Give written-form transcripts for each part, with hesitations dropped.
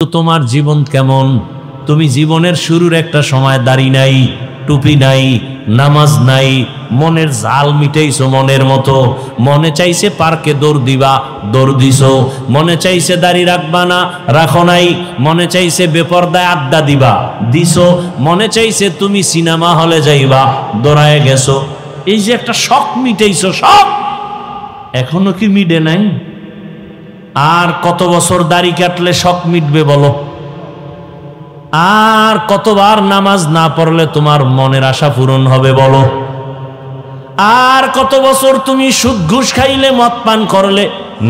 তোমার জীবন কেমন? তুমি জীবনের শুরুর একটা সময় দাড়ি নাই, টুপি নাই, নামাজ নাই, মনের জাল মিটাইছো মনের মতো। মনে চাইছে পার্কে দৌড় দিবা, দৌড় দিছো। মনে চাইছে দাড়ি রাখবা না, রাখো নাই। মনে চাইছে বেপরদায় আড্ডা দিবা, দিছো। মনে চাইছে তুমি সিনেমা হলে যাইবা, দৌড়ায় গেছো। এই যে একটা শখ মিটাইছো, শখ এখনো কি মিটে নাই? আর কত বছর দাড়ি কাটলে শখ মিটবে বলো? আর কতবার নামাজ না পড়লে তোমার মনের আশা পূরণ হবে বলো? আর কত বছর তুমি সুদ ঘুষ খাইলে, মদ পান করলে,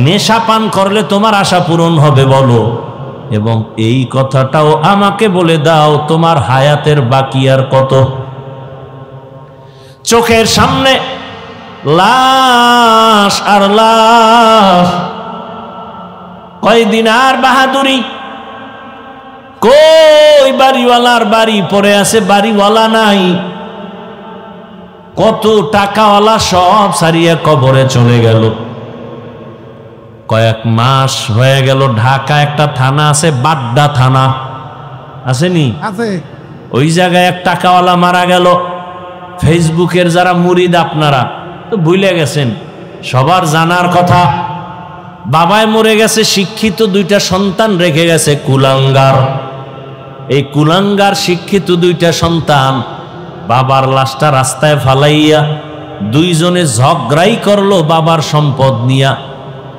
নেশা পান করলে তোমার আশা পূরণ হবে বলো? এবং এই কথাটাও আমাকে বলে দাও, তোমার হায়াতের বাকি আর কত? চোখের সামনে লাশ আর লাশ, কয়দিন আর বাহাদুরি? কই বাড়িওয়ালার বাড়ি পড়ে আছে, বাড়িওয়ালা নাই। কত টাকাওয়ালা সব সারিয়া কবরে চলে গেল। কয়েক মাস হয়ে গেল, ঢাকা একটা থানা আছে, বাড্ডা থানা, আসেনি? ওই জায়গায় এক টাকাওয়ালা মারা গেল। ফেসবুকের যারা মুরিদ আপনারা তো ভুলে গেছেন, সবার জানার কথা। বাবায় মরে গেছে, শিক্ষিত দুইটা সন্তান রেখে গেছে, কুলাঙ্গার। এই কুলাঙ্গার শিক্ষিত দুইটা সন্তান বাবার লাশটা রাস্তায় ফালাইয়া দুইজনে ঝগড়াই করলো বাবার সম্পদ নিয়া।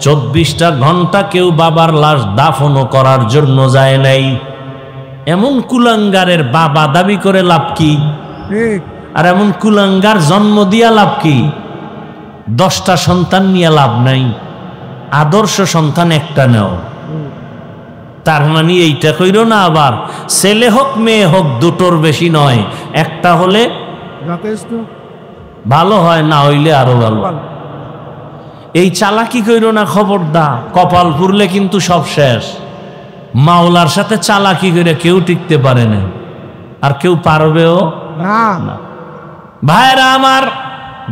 24টা ঘন্টা কেউ বাবার লাশ দাফনও করার জন্য যায় নাই। এমন কুলাঙ্গারের বাবা দাবি করে লাভ কি? আর এমন কুলাঙ্গার জন্ম দিয়া লাভ কি? 10টা সন্তান নিয়ে লাভ নাই, আদর্শ সন্তান একটা নেও। তার মানে এইটা কইরো না আবার ছেলে হোক মেয়ে হোক দুটোর বেশি নয়, একটা হলে ভালো হয়, না হইলে আরো ভালো। এই চালাকি কইরো না, খবরদার। কপাল পুরলে কিন্তু সব শেষ। মাওলার সাথে চালাকি করে কেউ টিকতে পারে না, আর কেউ পারবেও না। ভাইরা আমার,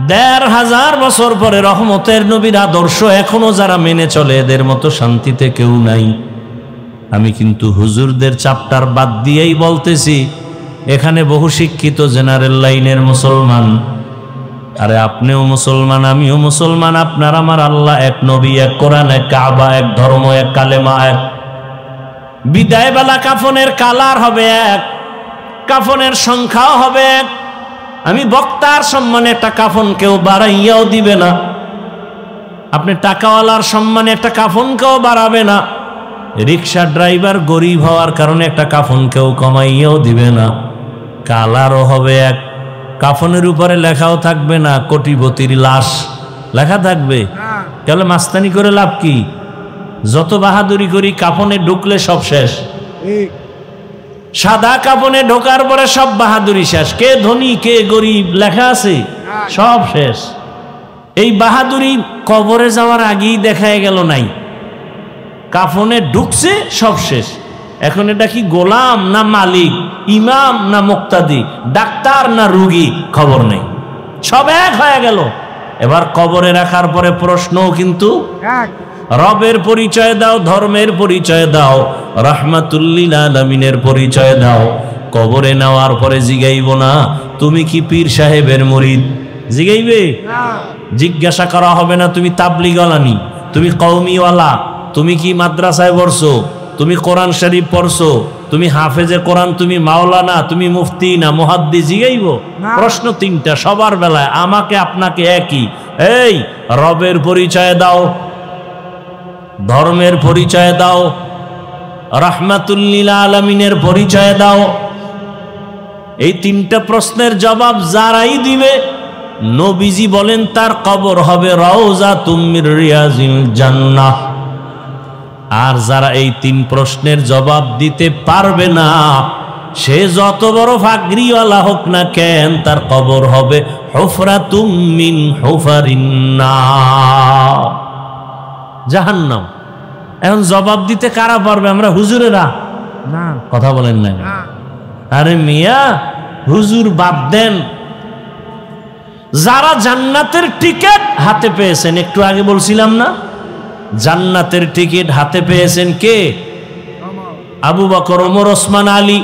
1500 বছর পরে রহমতের নবীর আদর্শ এখনো যারা মেনে চলে, এদের মতো শান্তিতে কেউ নাই। আমি কিন্তু হুজুরদের চাপটার বাদ দিয়েই বলতেছি, এখানে বহু শিক্ষিত জেনারেল লাইনের মুসলমান। আরে আপনিও মুসলমান, আমিও মুসলমান, আপনার আমার আল্লাহ এক, নবী এক, কোরআন এক, কাবা এক, ধর্ম এক, কালেমা এক। বিদায় বেলা কাফনের কালার হবে এক, কাফনের সংখ্যাও হবে এক। আমি বক্তার সম্মানে একটা কাফন কেউ বাড়াইয়াও দিবে না, আপনি টাকাওয়ালার সম্মানে একটা কাফন কেউ বাড়াবে না, রিক্সা ড্রাইভার গরিব হওয়ার কারণে একটা কাফন কেউ কমাইয়াও দিবে না। কালারও হবে এক, কাফনের উপরে লেখাও থাকবে না কোটিপতির লাশ, লেখা থাকবে। তাহলে মাস্তানি করে লাভ কি? যত বাহাদুরি করি কাফনে ঢুকলে সব শেষ। সাদা কাফনে ঢোকার পরে সব বাহাদুরি শেষ। কে ধনী কে গরিব লেখা আছে, সব শেষ। এই বাহাদুরি কবরে যাওয়ার আগেই দেখায় গেল নাই, কাফনে ঢুকছে সব শেষ। এখন এটা কি গোলাম না মালিক, ইমাম না মুক্তাদি, ডাক্তার না রুগী, খবর নেই, সব এক হয়ে গেল। এবার কবরে রাখার পরে প্রশ্নও কিন্তু এক। রবের পরিচয় দাও, ধর্মের পরিচয় দাও, রাহমাতুল্লিল আলামিনের পরিচয় দাও। কবরে নেওয়ার পরে জিগাইব না তুমি কি পীর সাহেবের মুরিদ, জিগাইবে? জিজ্ঞাসা করা হবে না তুমি তাবলিগওয়ালানি, তুমি কওমিওয়ালা, তুমি কি মাদ্রাসায় পড়ছো, তুমি কোরআন শরীফ পড়ছো, তুমি হাফেজে কোরআন, তুমি মাওলানা, তুমি মুফতি না মুহাদ্দিস, জিগাইব? প্রশ্ন 3টা সবার বেলায়, আমাকে আপনাকে একই। এই রবের পরিচয় দাও, ধর্মের পরিচয় দাও, রাহমাতুল্লিল আলামিনের পরিচয় দাও। এই 3টা প্রশ্নের জবাব যারাই দিবে, নবীজি বলেন তার কবর হবে রাউযাতুম মির রিয়াজিল জান্নাহ। আর যারা এই 3 প্রশ্নের জবাব দিতে পারবে না, সে যত বড় ফাগরিওয়ালা হোক না কেন, তার কবর হবে হুফরাতুম মিন হুফারিন নার, জাহান্নাম। এখন জবাব দিতে কারা পারবে? আমরা হুজুরেরা না, কথা বলেন না। আরে মিয়া, হুজুর বাদ দেন। যারা জান্নাতের টিকিট হাতে পেয়েছেন, একটু আগে বলছিলাম না, জান্নাতের টিকিট হাতে পেয়েছেন কে? আবু বকর, ওমর, ওসমান, আলী।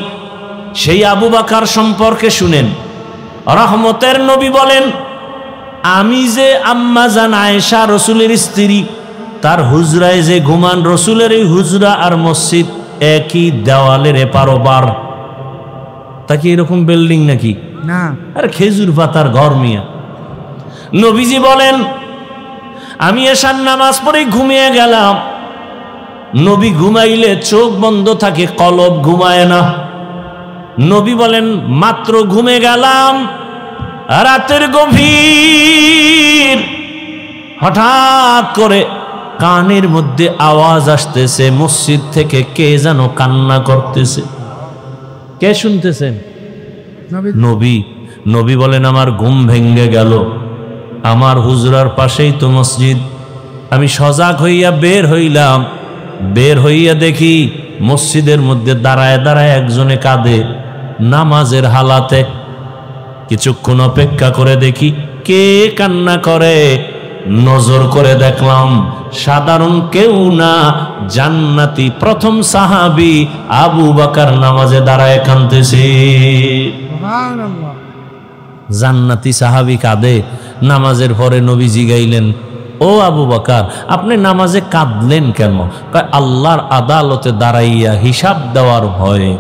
সেই আবু বকর সম্পর্কে শুনেন, রহমতের নবী বলেন, আমি যে আম্মা জান আয়েশা রসুলের স্ত্রী, তার হুজরায় যে ঘুমান, রসুলের এই হুজরা আর মসজিদ একই দেওয়ালের এপার ওপার। তা কি এরকম বিল্ডিং নাকি? না, আর খেজুর পাতার ঘর মিয়া। নবীজি বলেন, আমি এশার নামাজ পড়ে ঘুমিয়ে গেলাম। নবী ঘুমাইলে চোখ বন্ধ থাকে, কলব ঘুমায় না। নবী বলেন, মাত্র ঘুমে গেলাম, রাতের গভীর, হঠাৎ করে কানের মধ্যে আওয়াজ আসতেছে, মসজিদ থেকে কে যেন কান্না করতেছে। কে শুনতেছেন? নবী। নবী বলেন, আমার ঘুম ভেঙ্গে গেল, আমার হুজরার পাশেই তো মসজিদ। আমি সজাগ হইয়া বের হইলাম, বের হইয়া দেখি মসজিদের মধ্যে দাঁড়ায় দাঁড়ায় একজনে কাঁদে, নামাজের হালাতে। কিছুক্ষণ অপেক্ষা করে দেখি কে কান্না করে। নজর করে দেখলাম সাধারণ কেউ না, জান্নাতি প্রথম সাহাবী আবু বকর নামাজে দাঁড়ায় কাঁদতেছে। সুবহানাল্লাহ। জান্নাতি সাহাবী কাঁদে। নামাজের পরে নবীজি গাইলেন, ও আবু বকর, আপনি নামাজে কাঁদলেন কেন? কয়, আল্লাহর আদালতে দাঁড়াইয়া হিসাব দেওয়ার ভয়ে।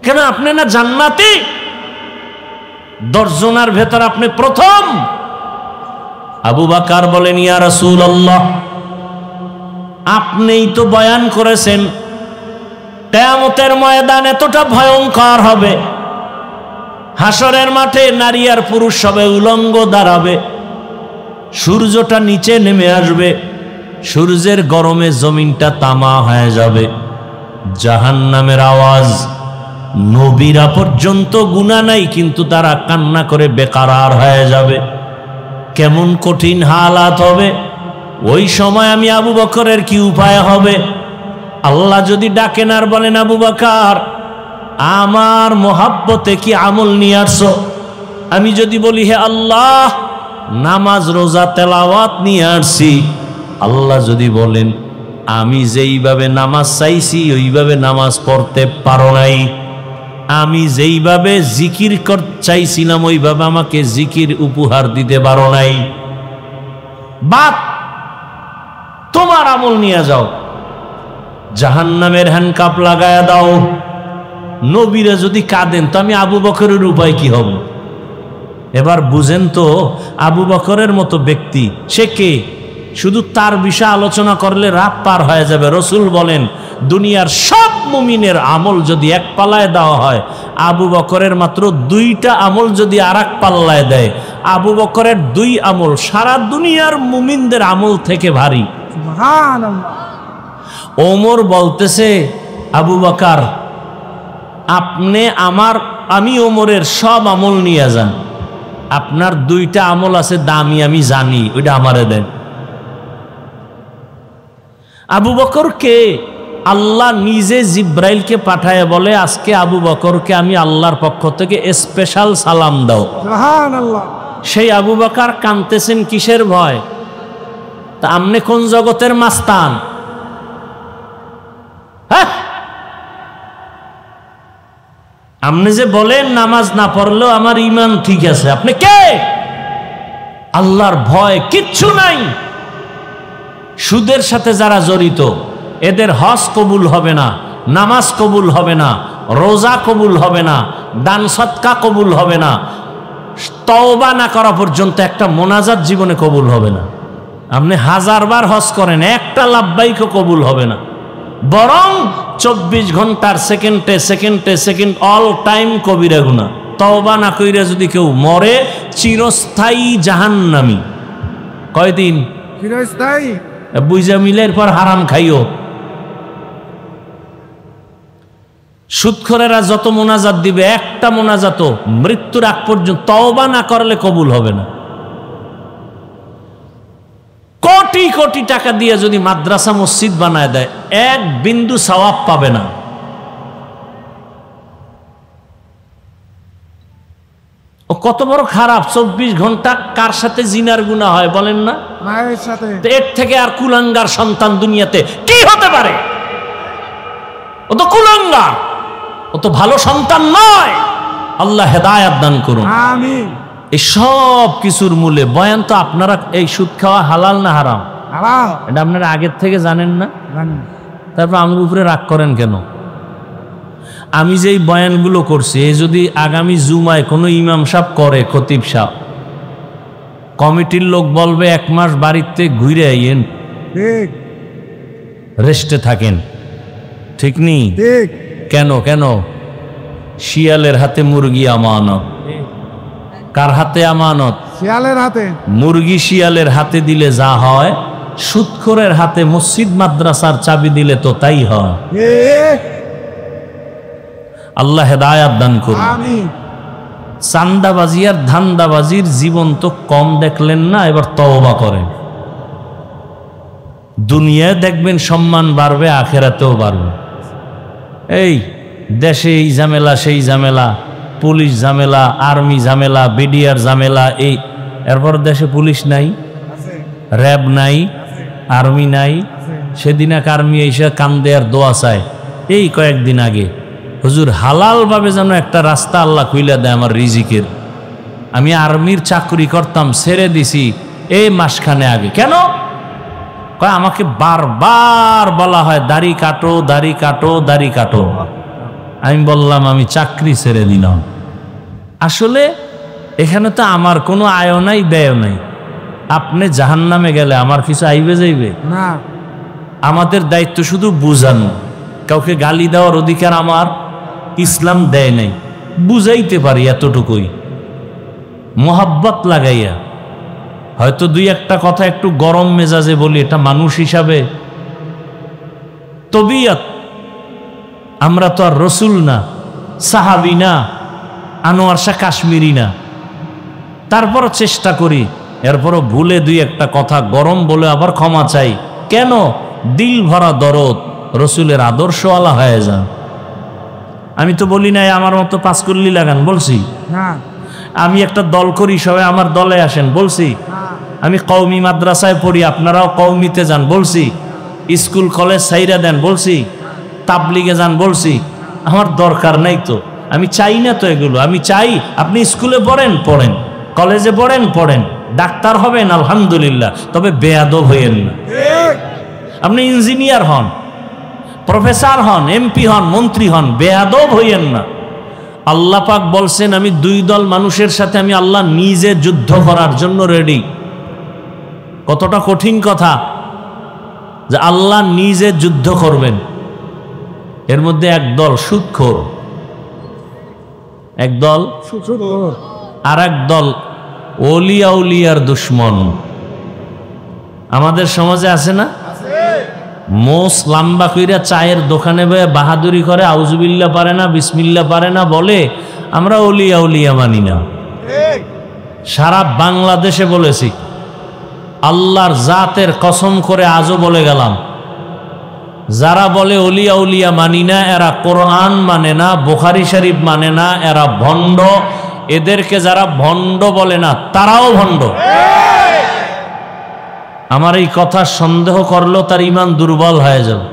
কেন, আপনি না জান্নাতি? 10 জনের ভেতর আপনি প্রথম। আবু বকর বলেন, ইয়া রাসূলুল্লাহ, আপনিই তো বয়ান করেছেন কিয়ামতের ময়দান এতটা ভয়ঙ্কর হবে, হাসরের মাঠে নারী আর পুরুষ সবে উলঙ্গ দাঁড়াবে, সূর্যটা নিচে নেমে আসবে, সূর্যের গরমে জমিনটা তামা হয়ে যাবে, জাহান্নামের আওয়াজ, নবীরা পর্যন্ত গুনাহ নাই কিন্তু তারা কান্না করে বেকারার হয়ে যাবে। কেমন কঠিন হালাত হবে ওই সময়। আমি আবু বকরের কি উপায় হবে? আল্লাহ যদি ডাকেন আর বলেন, আবু বকর, আমার মোহাব্বতে কি আমল নিয়ে আসছো? আমি যদি বলি, হে আল্লাহ, নামাজ রোজা তেলাওয়াত নিয়ে আসছি। আল্লাহ যদি বলেন, আমি যেইভাবে নামাজ চাইছি ওইভাবে নামাজ পড়তে পারো নাই, আমি যেইভাবে জিকির চাইছিলাম ওইভাবে আমাকে জিকির উপহার দিতে পারো নাই, বাদ, তোমার আমল নিয়ে যাও, জাহান্নামের হ্যান্ডকাপ লাগায়া দাও। নবীরা যদি কাঁদেন তো আমি আবু বকরের উপায় কি হবে? এবার বুঝেন তো, আবু বকরের মতো ব্যক্তি সে কে? শুধু তার বিষয়ে আলোচনা করলে রাত পার হয়ে যাবে। রসুল বলেন, দুনিয়ার সব মুমিনের আমল যদি এক পাল্লায় দেওয়া হয়, আবু বকরের মাত্র 2টা আমল যদি আর এক পাল্লায় দেয়, আবু বকরের 2 আমল সারা দুনিয়ার মুমিনদের আমল থেকে ভারী। সুবহানাল্লাহ। ওমর বলতেছে, আবু বকর, আমি ওমরের সব আমল নিয়ে যান, আপনার 2টা আমল আছে দামি, আমি জানি, ওইটা আমারে দেন। আবু বকরকে আল্লাহ নিজে জিব্রাইলকে পাঠায় বলে, আজকে আবু বকরকে আমি আল্লাহর পক্ষ থেকে স্পেশাল সালাম দাও। সুবহানাল্লাহ। সেই আবু বকর কাঁদতেছেন কিসের ভয়? তা আমনে কোন জগতের মাস্তান? হ্যাঁ, আপনি যে বলেন নামাজ না পড়লেও আমার ঈমান ঠিক আছে, আপনি কে? আল্লাহর ভয় কিচ্ছু নাই। সুদের সাথে যারা জড়িত, এদের হজ কবুল হবে না, নামাজ কবুল হবে না, রোজা কবুল হবে না, দান সদকা কবুল হবে না, তওবা না করা পর্যন্ত একটা মোনাজাত জীবনে কবুল হবে না। আপনি 1000 বার হজ করেন, একটা লাব্বাইকও কবুল হবে না। বরং 24 ঘন্টার সেকেন্ডে সেকেন্ডে সেকেন্ড অল টাইম কবিরা গুনাহ। তওবা না কইরা যদি কেউ মরে, চিরস্থায়ী জাহান্নামী। কয়দিন? চিরস্থায়ী। বুঝা মিলের পর হারাম খাইও। সুদখোরেরা যত মোনাজাত দিবে, একটা মোনাজাতও মৃত্যুর আগ পর্যন্ত তওবা না করলে কবুল হবে না। কোটি কোটি টাকা দিয়ে যদি মাদ্রাসা মসজিদ বানায় দেয়, 1 বিন্দু সওয়াব পাবে না। ও কত বড় খারাপ! 24 ঘন্টা কার সাথে জিনার গুনাহ হয় বলেন না? মায়ের সাথে। এর থেকে আর কুলাঙ্গার সন্তান দুনিয়াতে কি হতে পারে? ও তো কুলাঙ্গার, ও তো ভালো সন্তান নয়। আল্লাহ হেদায়াত দান করুন। আমিন। এই সব কিছুর মূলে বয়ান তো আপনারা এই সুদ খাওয়া হালাল না হারাম হালাল। এটা আপনারা আগের থেকে জানেন না, জানি। তারপর আমার উপরে রাগ করেন কেন? আমি যেই বয়ানগুলো করছি, এই যদি আগামী জুমায় কোনো ইমাম সাহেব করে, খতিব সাহেব, কমিটির লোক বলবে 1 মাস বাড়িতে ঘুরে আইয়েন, ঠিক রেস্টে থাকেন। ঠিক নেই? ঠিক। কেন কেন? শিয়ালের হাতে মুরগি আমানত। কার হাতে আমানত? শিয়ালের হাতে। মুরগি শিয়ালের হাতে দিলে যা হয়, সুদখোরের হাতে মসজিদ মাদ্রাসার চাবি দিলে তো তাই হয়। ঠিক। আল্লাহ হেদায়াত দান করুন। আমিন। চান্দাবাজি আর ধান্দাবাজির জীবন তো কম দেখলেন না, এবার তওবা করেন। দুনিয়ায় দেখবেন সম্মান বাড়বে, আখেরাতেও বাড়বে। এই দেশে এই ঝামেলা সেই ঝামেলা, পুলিশ ঝামেলা, আর্মি ঝামেলা, বিডিআর ঝামেলা, এই এরপর দেশে পুলিশ নাই, আছে র্যাব নাই, আর্মি নাই। আছে। সেদিন এক আর্মি এসে কান্দে আর দোয়া চায়। এই কয়েকদিন আগে হুজুর হালাল ভাবে যেন একটা রাস্তা আল্লাহ খুইলা দেয় আমার রিজিকের। আমি আর্মির চাকরি করতাম, ছেড়ে দিছি এই মাসখানে আগে। কেন? কয় আমাকে বারবার বলা হয় দাড়ি কাটো, দাড়ি কাটো, দাড়ি কাটো। আমি বললাম আমি চাকরি ছেড়ে দিলাম। আসলে এখানে তো আমার কোনো আয়ও নাই, ব্যয় নাই। আপনি জাহান্নামে গেলে আমার কিছু আইবে যাইবে না। আমাদের দায়িত্ব শুধু বুঝানো। কাউকে গালি দেওয়ার অধিকার আমার ইসলাম দেয় নাই, বুঝাইতে পারি এতটুকুই, মোহাব্বত লাগাইয়া। হয়তো 2-1টা কথা একটু গরম মেজাজে বলি, এটা মানুষ হিসাবে তবিয়ত। আমরা তো আর রসুল না, সাহাবি না, আনোয়ার শাহ কাশ্মীরি না। তারপরও চেষ্টা করি, এরপরও ভুলে 2-1টা কথা গরম বলে আবার ক্ষমা চাই। কেন? দিল ভরা দরদ, রসুলের আদর্শওয়ালা হয়ে যান। আমি তো বলি নাই আমার মতো 5 কল্লি লাগান, বলছি। না। আমি একটা দল করি, সবাই আমার দলে আসেন, বলছি। না। আমি কওমি মাদ্রাসায় পড়ি, আপনারাও কওমিতে যান, বলছি। স্কুল কলেজ সাইরা দেন, বলছি। তাবলিগে যান, বলছি। আমার দরকার নাই তো, আমি চাই না তো এগুলো। আমি চাই আপনি স্কুলে পড়েন, পড়েন, কলেজে পড়েন, পড়েন, ডাক্তার হবেন, আলহামদুলিল্লাহ, তবে বেয়াদব হইয়েন না। ঠিক। আপনি ইঞ্জিনিয়ার হন, প্রফেসর হন, এমপি হন, মন্ত্রী হন, বেয়াদব হইয়েন না। আল্লাহ পাক বলছেন আমি 2 দল মানুষের সাথে আমি আল্লাহ নিজে যুদ্ধ করার জন্য রেডি। কতটা কঠিন কথা যে আল্লাহ নিজে যুদ্ধ করবেন। এর মধ্যে এক দল সুদখোর, এক দল, সুদখোর। আর এক দল ওলিয়া উলিয়ার দুশ্মন। আমাদের সমাজে আছে না? মোস লাম্বা কইরা চায়ের দোকানে বয়ে বাহাদুরি করে, আউজুবিল্লাহ পারে না, বিসমিল্লাহ পারে না, বলে আমরা ওলিয়া উলিয়া মানি না। ঠিক। সারা বাংলাদেশে বলেছি, আল্লাহর জাতের কসম করে আজও বলে গেলাম, যারা বলে ওলিয়া উলিয়া মানি না, এরা কোরআন মানে না, বুখারী শরীফ মানে না, এরা ভণ্ড। এদেরকে যারা ভণ্ড বলে না, তারাও ভণ্ড। আমার এই কথা সন্দেহ করলো তার ঈমান দুর্বল হয়ে যাবে।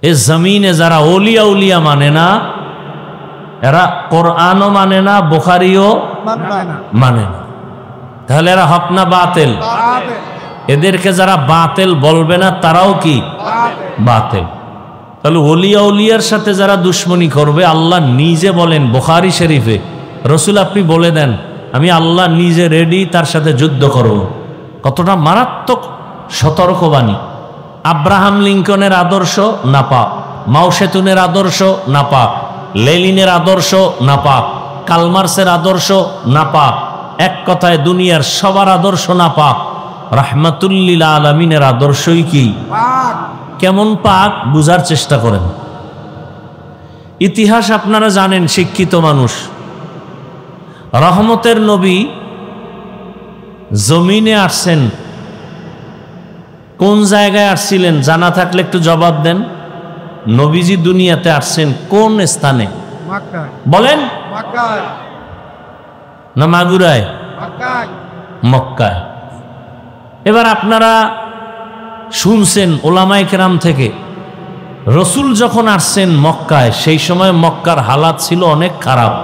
এ জমিনে যারা ওলিয়া উলিয়া মানে না, এরা কোরআনও মানে না, বুখারীও মানে না। তাহলে এরা হক না বাতিল? এদেরকে যারা বাতিল বলবে না, তারাও কি বাতিল। তাহলে ওলিয়া উলিয়ার সাথে যারা দুশ্মনী করবে, আল্লাহ নিজে বলেন বুখারী শরীফে, রসুল আপনি বলে দেন আমি আল্লাহ নিজে রেডি তার সাথে যুদ্ধ করব। কতটা মারাত্মক সতর্কবাণী। আব্রাহাম লিঙ্কনের আদর্শ নাপাক, মাও সেতুনের আদর্শ নাপাক, লেনিনের আদর্শ নাপাক, কালমার্সের আদর্শ নাপাক। এক কথায় দুনিয়ার সবার আদর্শ নাপাক। রাহমাতুল্লিল আলামিনের আদর্শই কি? কেমন পাক বুঝার চেষ্টা করেন। ইতিহাস আপনারা জানেন, শিক্ষিত মানুষ। রহমতের নবী জমিনে আসছেন, কোন জায়গায় আসছিলেন জানা থাকলে একটু জবাব দেন। নবীজি দুনিয়াতে আসছেন কোন স্থানে বলেন? না মাগুরায়? মক্কায়। এবার আপনারা শুনছেন ওলামায়ে কেরাম থেকে রসুল যখন আসছেন মক্কায়, সেই সময় মক্কার হালাত ছিল অনেক খারাপ।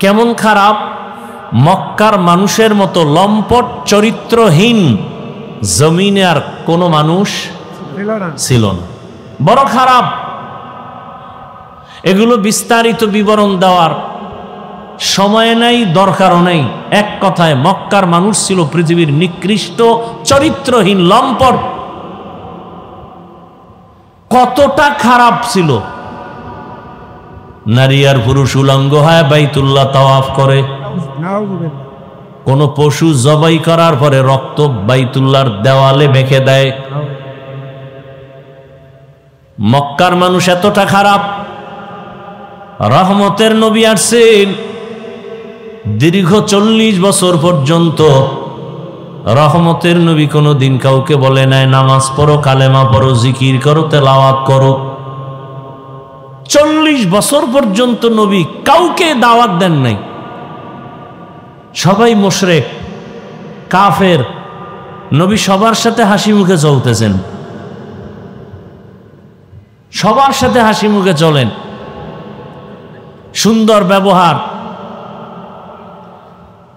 কেমন খারাপ? মক্কার মানুষের মতো লম্পট চরিত্রহীন জমিনে আর কোনো মানুষ ছিল না। বড় খারাপ। এগুলো বিস্তারিত বিবরণ দেওয়ার সময় নেই, দরকারও নেই। এক কথায় মক্কার মানুষ ছিল পৃথিবীর নিকৃষ্ট চরিত্রহীন লম্পট। কতটা খারাপ ছিল! নারী আর পুরুষ উলঙ্গ হয় বাইতুল্লাহ তাওয়াফ করে। কোন পশু জবাই করার পরে রক্ত বাইতুল্লাহর দেওয়ালে মেখে দেয়। মক্কার মানুষ এতটা খারাপ। রহমতের নবী আসছেন, দীর্ঘ 40 বছর পর্যন্ত রহমতের নবী কোনো দিন কাউকে বলে নাই নামাজ পড়ো, কালেমা পড়ো, জিকির করো, তেলাওয়াত করো। 40 বছর পর্যন্ত নবী কাউকে দাওয়াত দেন নাই। সবাই মুশরিক, কাফের। নবী সবার সাথে হাসি মুখে চলতেছেন, সবার সাথে হাসি মুখে চলেন, সুন্দর ব্যবহার।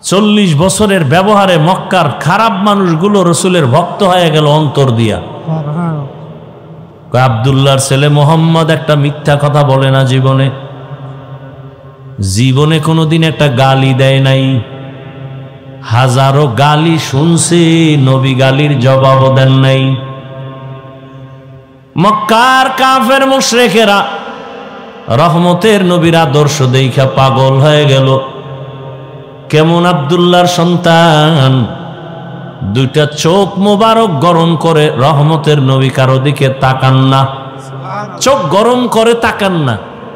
40 বছরের ব্যবহারে মক্কার খারাপ মানুষগুলো রসুলের ভক্ত হয়ে গেল অন্তর দিয়া। আব্দুল্লাহর ছেলে মোহাম্মদ একটা মিথ্যা কথা বলে না জীবনে। জীবনে কোনোদিন একটা গালি দেয় নাই। হাজারো গালি শুনছে, নবী গালির জবাবও দেন নাই। মক্কার কাফের মুশরিকেরা রহমতের নবীর আদর্শ দেখা পাগল হয়ে গেল। কেমন আব্দুল্লাহর সন্তান, দুইটা চোখ মোবারক গরম করে রহমতের নবী কারো দিকে তাকান না, চোখ গরম করে তাকান না।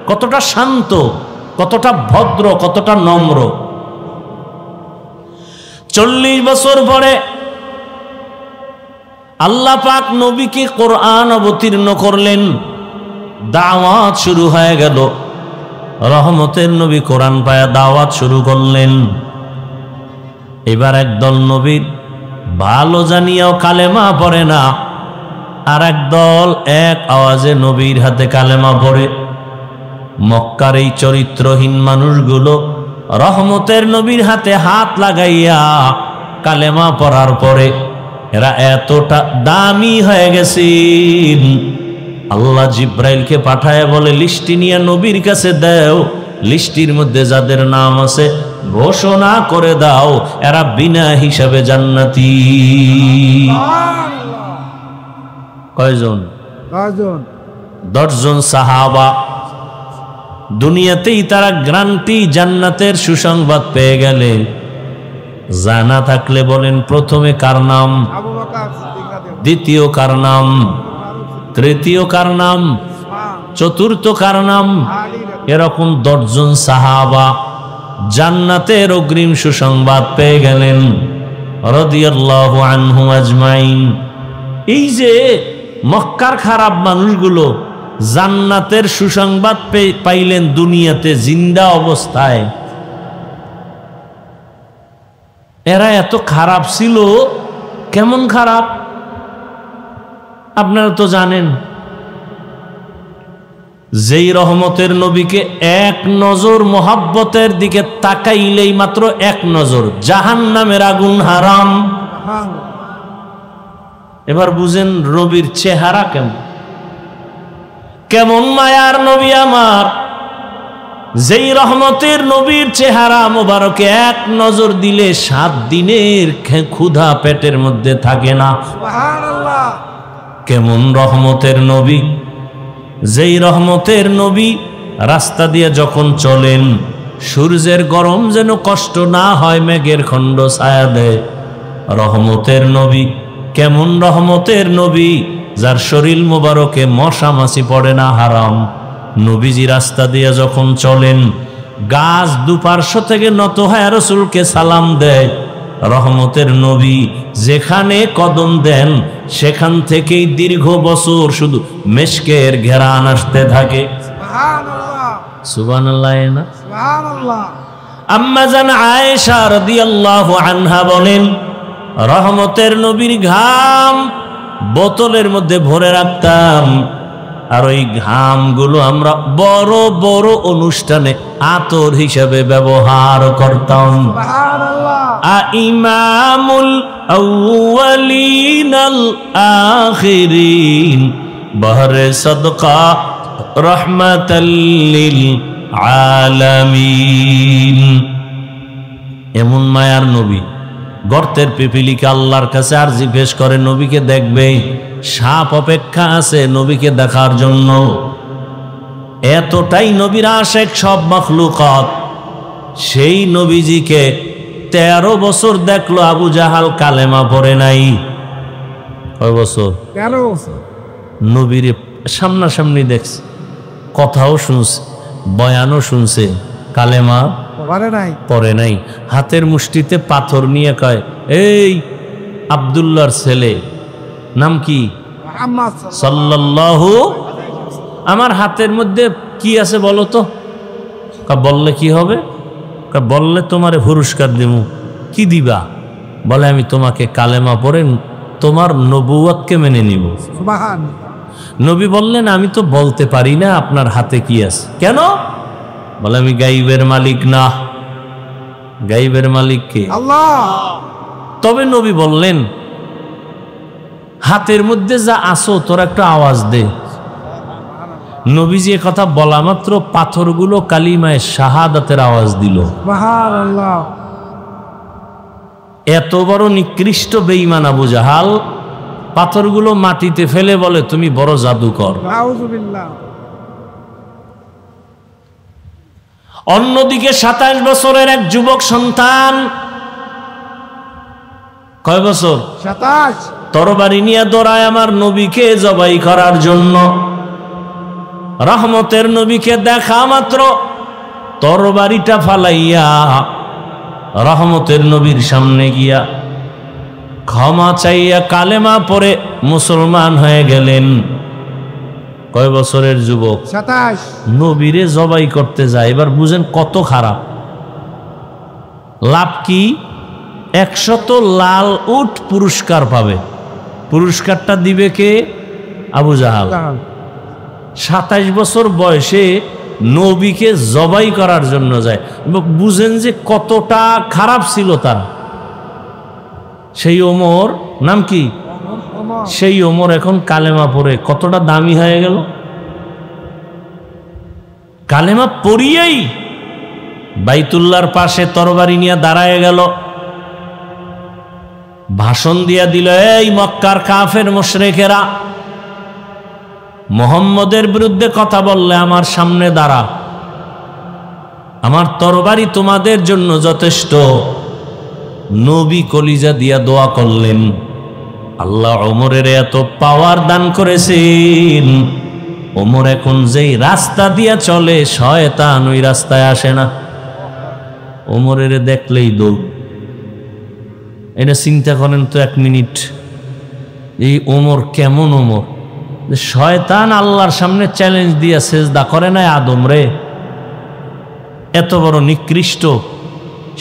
কতটা শান্ত, কতটা ভদ্র, কতটা নম্র। 40 বছর পরে আল্লাহ পাক নবীকে কোরআন অবতীর্ণ করলেন, দাওয়াত শুরু হয়ে গেল। রহমতের নবী কোরআন পায়া দাওয়াত শুরু করলেন। এবার একদল নবীর ভালো জানিয়াও কালেমা পড়ে না, আর একদল এক আওয়াজে নবীর হাতে কালেমা পড়ে। মক্কার এই চরিত্রহীন মানুষগুলো রহমতের নবীর হাতে হাত লাগাইয়া কালেমা পড়ার পরে এরা এতটা দামি হয়ে গেছে, আল্লাহ জিব্রাইলকে পাঠায় বলে লিস্টি নিয়ে নবীর কাছে দাও। লিস্টির মধ্যে যাদের নাম আছে ঘোষণা করে দাও এরা বিনা হিসাবে জান্নাতি। কয়জন? 10 জন সাহাবা। দুনিয়াতেই তারা গ্রান্টি জান্নাতের সুসংবাদ পেয়ে গেলে। জানা থাকলে বলেন প্রথমে কার নাম, দ্বিতীয় কার নাম, তৃতীয় কার নাম, চতুর্থ কার নাম? এরকম 10 জন সাহাবা জান্নাতের অগ্রিম সুসংবাদ পেয়ে গেলেন রাদিয়াল্লাহু আনহুম আজমাইন। এই যে মক্কার খারাপ মানুষগুলো জান্নাতের সুসংবাদ পাইলেন দুনিয়াতে জিন্দা অবস্থায়। এরা এত খারাপ ছিল। কেমন খারাপ আপনারা তো জানেন। যেই রহমতের নবীকে এক নজর মোহাব্বতের দিকে তাকাইলেই মাত্র এক নজর জাহান্নামের আগুন হারাম। এবার বুঝেন নবীর চেহারা কেমন, কেমন মায়ার নবী আমার। যেই রহমতের নবীর চেহারা মোবারকে এক নজর দিলে 7 দিনের ক্ষুধা পেটের মধ্যে থাকে না। কেমন রহমতের নবী, যেই রহমতের নবী রাস্তা দিয়ে যখন চলেন সূর্যের গরম যেন কষ্ট না হয়, মেঘের খণ্ড ছায়া দেয়। রহমতের নবী, কেমন রহমতের নবী যার শরীর মোবারকে মশা মাছি পড়ে না, হারাম। নবীজি রাস্তা দিয়ে যখন চলেন গাছ দুপার্শ্ব থেকে নত হয়ে রাসূলকে সালাম দেয়। রহমতের নবী যেখানে কদম দেন সেখান থেকেই দীর্ঘ বছর শুধু মেশকের ঘেরান আসতে থাকে। সুবহানাল্লাহ না? আম্মা জান আয়েশা রাদিয়াল্লাহু আনহা বলেন, রহমতের নবীর ঘাম বোতলের মধ্যে ভরে রাখতাম, আর ওই ঘামগুলো আমরা বড় বড় অনুষ্ঠানে আতর হিসেবে ব্যবহার করতাম। ইমামুল আউয়ালিনাল আখিরিন বহরে সদকা রহমাতাল লিল আলামিন। এমন মায়ার নবী, গর্তের পিপিলিকা আল্লাহর কাছে আরজি পেশ করে নবীকে দেখবে, সাপ অপেক্ষা আছে নবীকে দেখার জন্য। এতটাই নবীর আশেক সব মাখলুকাত। সেই নবীজিকে 13 বছর দেখলো আবু জাহাল, কালেমা পড়ে নাই। কয় বছর? 13 বছর। নবীর সামনাসামনি দেখছে, কথাও শুনছে, বয়ানও শুনছে, কালেমা পড়ে নাই। হাতের মুষ্টিতে পাথর নিয়ে কয়, এই আব্দুল্লাহর ছেলে, নাম কি? সাল্লাল্লাহু। আমার হাতের মধ্যে কি আছে বলো তো? বললে কি হবে? বললে তোমারে পুরস্কার দেব। কি দিবা? বলে আমি তোমাকে কালেমা পড়ে তোমার নবুয়তকে মেনে নিব। নবী বললেন আমি তো বলতে পারি না আপনার হাতে কি আছে। কেন? বলে আমি গাইবের মালিক না। গাইবের মালিক কে? আল্লাহ। তবে নবী বললেন হাতের মধ্যে যা আসো তোর একটা আওয়াজ দে। নবীজি কথা বলা মাত্র পাথরগুলো কালিমায়ে শাহাদাতের আওয়াজ দিল। সুবহানাল্লাহ। এত বড় নিকৃষ্ট বেঈমান আবু জাহাল পাথরগুলো মাটিতে ফেলে বলে তুমি বড় জাদুকর। নাউযুবিল্লাহ। অন্যদিকে 27 বছরের এক যুবক সন্তান, কয় বছর? 27। তরবারি নিয়ে দৌড়ায় আমার নবীকে জবাই করার জন্য। রহমতের নবীকে দেখা মাত্র তরবারিটা ফালাইয়া রহমতের নবীর সামনে গিয়া ক্ষমা চাইয়া কালেমা পড়ে মুসলমান হয়ে গেলেন। কয় বছরের যুবক? 27। নবীরে জবাই করতে যায়। এবার বুঝেন কত খারাপ। লাভ কি? 100 লাল উট পুরস্কার পাবে। পুরস্কারটা দিবে কে? আবু জাহাল। 27 বছর বয়সে নবীকে জবাই করার জন্য যায়। বুঝেন যে কতটা খারাপ ছিল তার। সেই ওমর, নাম কি? সেই ওমর এখন কালেমা পড়ে কতটা দামি হয়ে গেল। কালেমা পড়িয়েই বাইতুল্লাহর পাশে তরবারি নিয়ে দাঁড়ায় গেল, ভাষণ দিয়া দিল, এই মক্কার কাফের মুশরিকেরা, মুহাম্মদের বিরুদ্ধে কথা বললে আমার সামনে দাঁড়া, আমার তরবারি তোমাদের জন্য যথেষ্ট। নবী কলিজা দিয়া দোয়া করলেন, আল্লাহ ওমরের এত পাওয়ার দান করেছেন, ওমর এখন যেই রাস্তা দিয়া চলে শয়তান ওই রাস্তায় আসে না। ওমরের দেখলেই দৌড়। এটা চিন্তা করেন তো 1 মিনিট, এই ওমর কেমন ওমর? শয়তান আল্লাহর সামনে চ্যালেঞ্জ দিয়া সেজদা করে নাই আদম রে। এত বড় নিকৃষ্ট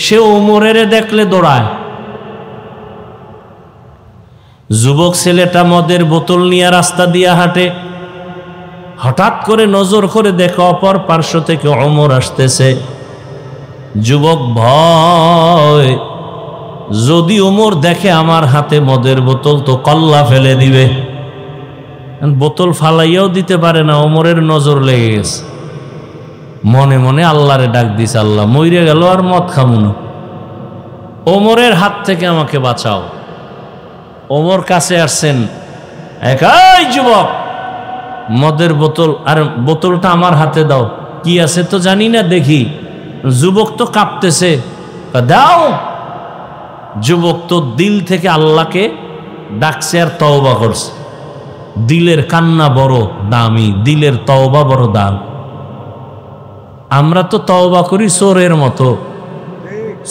সে ওমরের দেখলে দৌড়ায়। যুবক ছেলেটা মদের বোতল নিয়ে রাস্তা দিয়া হাঁটে। হঠাৎ করে নজর করে দেখে অপর পার্শ্ব থেকে ওমর আসতেছে। যুবক ভয়, যদি ওমর দেখে আমার হাতে মদের বোতল তো কল্লা ফেলে দিবে। বোতল ফালাইয়াও দিতে পারে না, ওমরের নজর লেগে গেছে। মনে মনে আল্লাহরে ডাক দিছে, আল্লাহ মইরে গেল আর মদ খামু না, ওমরের হাত থেকে আমাকে বাঁচাও। ওমর কাছে আসছেন, একাই যুবক মদের বোতল, আর বোতলটা আমার হাতে দাও। কি আছে তো জানি না, দেখি। যুবক তো কাঁপতেছে, দাও। যুবক তো দিল থেকে আল্লাহকে ডাকছে আর তওবা করছে। দিলের কান্না বড় দামি, দিলের তওবা বড় দাম। আমরা তো তওবা করি চোরের মতো।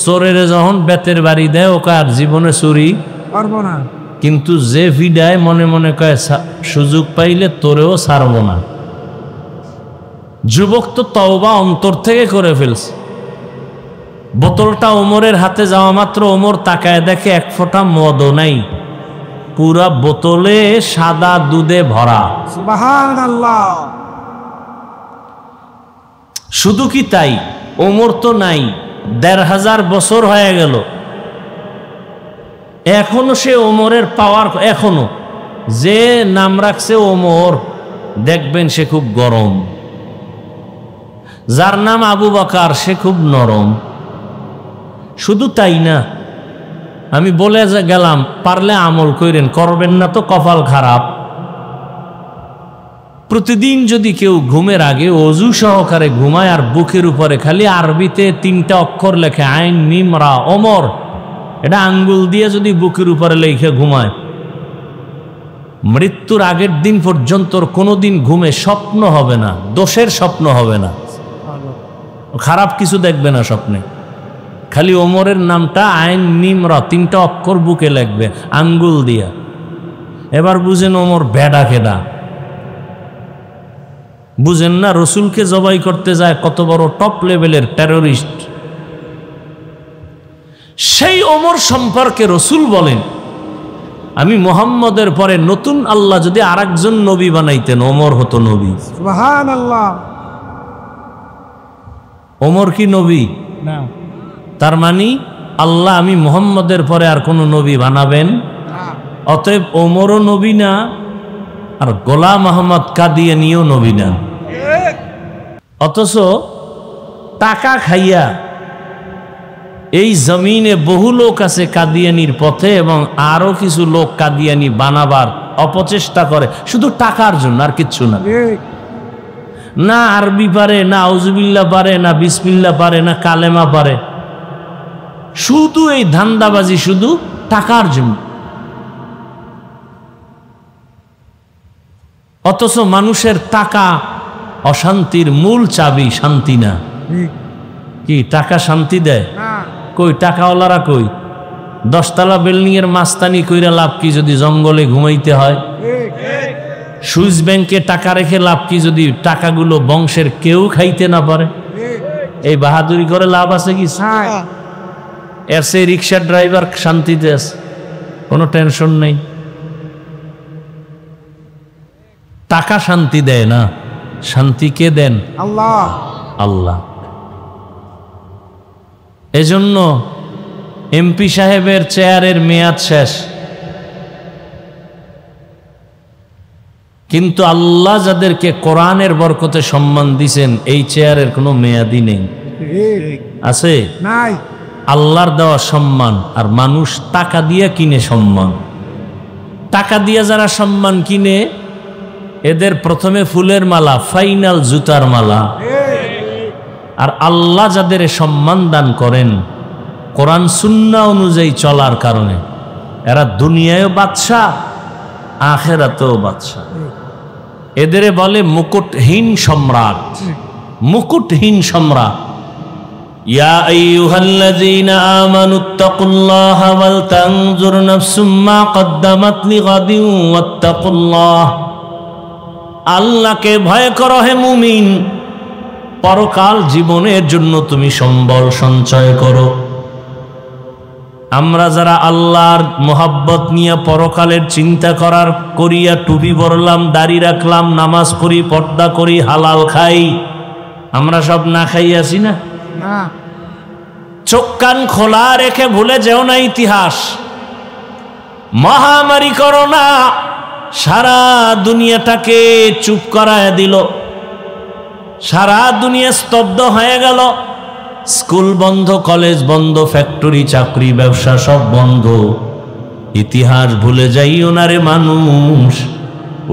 চোরের যখন বেতের বাড়ি দেয় ওকে আর জীবনে চুরি পারবো না, কিন্তু যে ভিডায় মনে মনে কয় সুযোগ পাইলে তোরেও ছাড়বো না। যুবক তো তওবা অন্তর থেকে করে ফেলছে। বোতলটা ওমরের হাতে যাওয়া মাত্র ওমর তাকায় দেখে 1 ফোঁটা মদও নাই। পুরা বোতলে সাদা দুধে ভরা। সুবহানাল্লাহ। শুধু কি তাই, ওমর তো নাই, ১৫০০ বছর হয়ে গেল, এখনো সে ওমরের পাওয়ার, এখনো যে নাম রাখছে ওমর দেখবেন সে খুব গরম, যার নাম আবু বকর সে খুব নরম। শুধু তাই না, আমি বলে গেলাম পারলে আমল করেন, করবেন না তো কপাল খারাপ। প্রতিদিন যদি কেউ ঘুমের আগে অজু সহকারে ঘুমায় আর বুকের উপরে খালি আরবিতে ৩টা অক্ষর লেখে আইন মিম রা ওমর, এটা আঙ্গুল দিয়ে যদি বুকের উপরে লেখে ঘুমায়, মৃত্যুর আগের দিন পর্যন্ত কোনোদিন ঘুমে স্বপ্ন হবে না, দোষের স্বপ্ন হবে না, খারাপ কিছু দেখবে না স্বপ্নে। খালি ওমরের নামটা আইন মিম রা ৩টা অক্ষর বুকে লিখবে আঙ্গুল দিয়া। এবার বুঝেন ওমর বেডা কেডা, বুঝেন না রসুলকে জবাই করতে যায় কত বড় টপ লেভেলের টেররিস্ট। সেই ওমর সম্পর্কে রসুল বলেন, আমি মুহাম্মদের পরে নতুন আল্লাহ যদি আরেকজন নবী বানাইতেন ওমর হতো নবী। সুবহানাল্লাহ। ওমর কি নবী না, তার মানে আল্লাহ আমি মুহাম্মদের পরে আর কোন নবী বানাবেন, অতএব ওমরও নবী না আর গোলাম আহমদ কাদিয়ানীও নবী না। অথচ টাকা খাইয়া এই জমিনে বহু লোক আছে কাদিয়ানির পথে, এবং আরো কিছু লোক কাদিয়ানি বানাবার অপচেষ্টা করে শুধু টাকার জন্য, আর কিচ্ছু না। না আরবি পারে, না আউজুবিল্লাহ পারে, না বিসমিল্লাহ পারে, না কালেমা পারে, শুধু এই ধান্দাবাজি, শুধু টাকার জন্য। অথচ মানুষের টাকা অশান্তির মূল চাবি, শান্তি না। কি টাকা শান্তি দেয়? কই টাকাওয়ালারা কই? 10 তলা বিল্ডিং এর মাস্তানি কইরা লাভ কি যদি জঙ্গলে ঘুমাইতে হয়? সুইস ব্যাংকে টাকা রেখে লাভ কি যদি টাকাগুলো বংশের কেউ খাইতে না পারে? এই বাহাদুরি করে লাভ আছে কি? এর সে রিক্সার ড্রাইভার শান্তিতে আছে, কোনো টেনশন নেই। টাকা শান্তি দেয় না, শান্তি কে দেন? আল্লাহ। আল্লাহ। এজন্য এমপি সাহেবের চেয়ারের মেয়াদ শেষ, কিন্তু আল্লাহ যাদেরকে কোরআনের বরকতে সম্মান দিছেন এই চেয়ারের কোনো মেয়াদই নেই। আছে? নাই। আল্লাহর দেওয়া সম্মান, আর মানুষ টাকা দিয়ে কিনে সম্মান। টাকা দিয়ে যারা সম্মান কিনে এদের প্রথমে ফুলের মালা, ফাইনাল জুতার মালা। আর আল্লাহ যাদের সম্মান দান করেন কোরআন সুন্নাহ অনুযায়ী চলার কারণে, এরা দুনিয়ায়ও বাদশাহ, আখিরাতেও বাদশাহ। এদের বলে মুকুটহীন সম্রাট, মুকুটহীন সম্রাট। ইয়া আইয়ুহাল্লাযীনা আমানুত্তাকুল্লাহা ওয়াল তানজুর নাফসুম মা কদ্দামাত লিগাদিন ওয়াত্তাকুল্লাহ। আল্লাহকে ভয় করো হে মুমিন, পরকাল জীবনের জন্য তুমি সম্বল সঞ্চয় করো। আমরা যারা আল্লাহর মোহাব্বত নিয়ে পরকালের চিন্তা করিয়া টুপি পরলাম, দাড়ি রাখলাম, নামাজ পড়ি, পর্দা করি, হালাল খাই, আমরা সব না খাই আছি না? চোখ কান খোলা রেখে ভুলে যেও না ইতিহাস। মহামারী করোনা সারা দুনিয়াটাকে চুপ করায় দিল, সারা দুনিয়া স্তব্ধ হয়ে গেল। স্কুল বন্ধ, কলেজ বন্ধ, ফ্যাক্টরি, চাকরি, ব্যবসা সব বন্ধ। ইতিহাস ভুলে যাইও না রে মানুষ,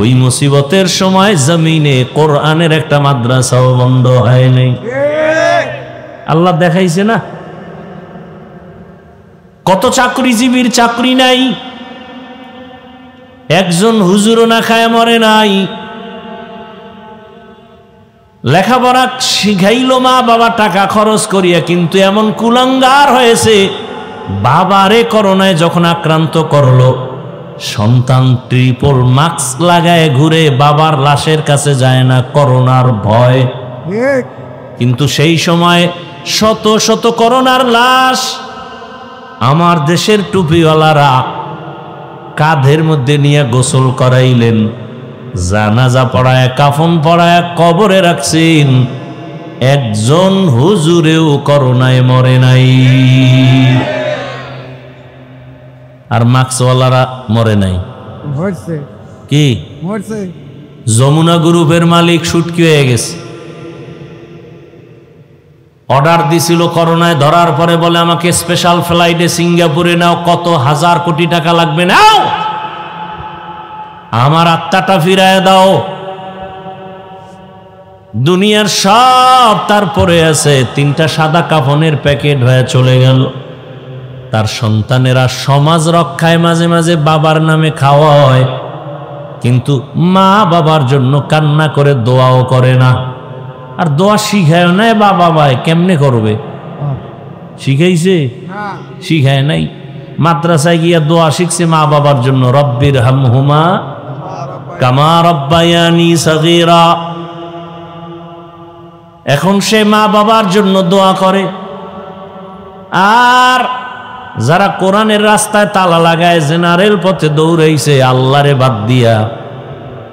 ওই মুসিবতের সময় জমিনে কোরআনের একটা মাদ্রাসাও বন্ধ হয় নাই। আল্লাহ দেখাইছে না কত চাকরিজীবীর চাকরি নাই, একজন হুজুরও না খায় মরে নাই। লেখাপড়া শিখাইল মা বাবা টাকা খরচ করিয়া, কিন্তু এমন কুলাঙ্গার হয়েছে, বাবারে করোনায় যখন আক্রান্ত করলো, সন্তান ট্রিপল মাস্ক লাগায় ঘুরে, বাবার লাশের কাছে যায় না করোনার ভয়। কিন্তু সেই সময় শত শত করোনার লাশ আমার দেশের টুপিওয়ালারা কাঁধের মধ্যে নিয়ে গোসল করাইলেন, জানাজা পড়ায় কাফন পড়ায় কবরে রাখছেন। একজন হুজুরেও করোনায় মরে নাই, আর মাস্কওয়ালারা মরে নাই। মরছে কি মরছে যমুনা গ্রুপের মালিক সুটকি হয়ে গেছে। অর্ডার দিছিল করোনায় ধরার পরে, বলে আমাকে স্পেশাল ফ্লাইটে সিঙ্গাপুরে নাও, কত হাজার কোটি টাকা লাগবে, নাও, আমার আত্মাটা ফিরায় দাও। দুনিয়ার সব তারপরে আছে, 3টা সাদা কাফনের প্যাকেট হয়ে চলে গেল। তার সন্তানেরা সমাজ রক্ষায় মাঝে মাঝে বাবার নামে খাওয়া হয়, কিন্তু মা বাবার জন্য কান্না করে দোয়াও করে না। আর দোয়া শিখায় নাই, বাবা ভাই কেমনে করবে? শিখাইছে? না শিখায় নাই। মাদ্রাসায় গিয়া দোয়া শিখছে মা বাবার জন্য, রব্বির হামহুমা কামা রব্বায়ানি সগীরা। এখন সে মা বাবার জন্য দোয়া করে। আর যারা কোরআনের রাস্তায় তালা লাগায় জেনারেল পথে দৌড়াইছে আল্লাহরে বাদ দিয়া,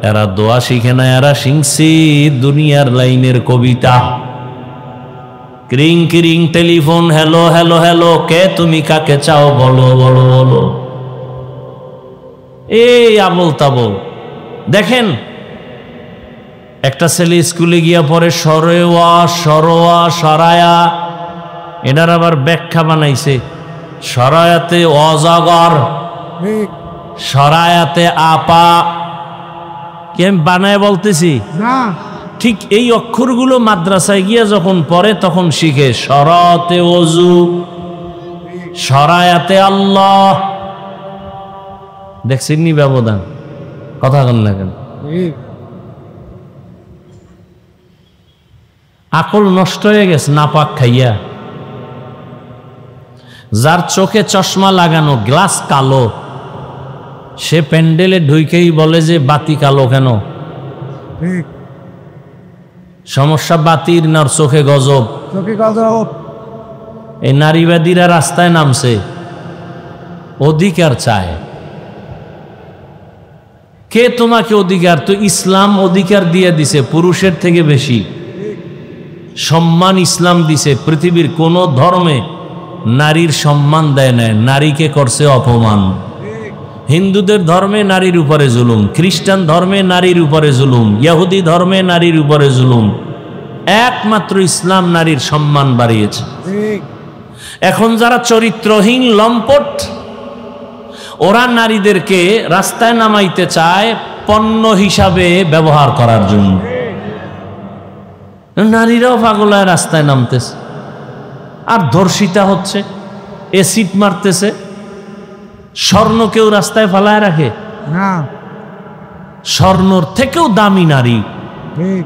এরা দোয়া শিখে না, এরা শিখছে দুনিয়ার লাইনের কবিতা। ক্রিং ক্রিং টেলিফোন, হ্যালো হ্যালো হ্যালো, কে তুমি, কাকে চাও, বলো বলো বলো, এই আবল তাবল। দেখেন একটা ছেলে স্কুলে গিয়া পরে সরেওয়া সরোয়া সরায়া, এটার আবার ব্যাখ্যা বানাইছে। সরায়াতে অজাগর, ঠিক সরায়াতে আপা, কি আমি বানায় বলতেছি? না ঠিক এই অক্ষরগুলো মাদ্রাসায় গিয়া যখন পড়ে তখন শিখে। সরাতে অজু, সরায়াতে আল্লাহ। দেখছেন নি ব্যবধান? কথা বল না কেন? ঠিক আকল নষ্ট হয়ে গেছে নাপাক খাইয়া। যার চোখে চশমা লাগানো, গ্লাস কালো, সে প্যান্ডেলে ঢুকেই বলে যে বাতি কালো কেন? ঠিক সমস্যা বাতির না চোখে গজব? চোখে গজব। এই নারীবাদীরা রাস্তায় নামছে, অধিকার চায়। কে তোমাকে অধিকার? তো ইসলাম অধিকার দিয়ে দিছে পুরুষের থেকে বেশি সম্মান। ইসলাম দিছে, পৃথিবীর কোন ধর্মে নারীর সম্মান দেয় না, নারীকে করছে অপমান। হিন্দুদের ধর্মে নারীর উপরে জুলুম, খ্রিস্টান ধর্মে নারীর উপরে জুলুম, ইহুদি ধর্মে নারীর উপরে জুলুম। একমাত্র ইসলাম নারীর সম্মান বাড়িয়েছে। ঠিক এখন যারা চরিত্রহীন লম্পট, ওরা নারীদেরকে রাস্তায় নামাইতে চায় পণ্য হিসাবে ব্যবহার করার জন্য। নারীরাও পাগলায় রাস্তায় নামতেছে, আর ধর্ষিতা হচ্ছে, এসিড মারতেছে। স্বর্ণ কেউ রাস্তায় ফালায় রাখে? না স্বর্ণর থেকেও দামি নারী। ঠিক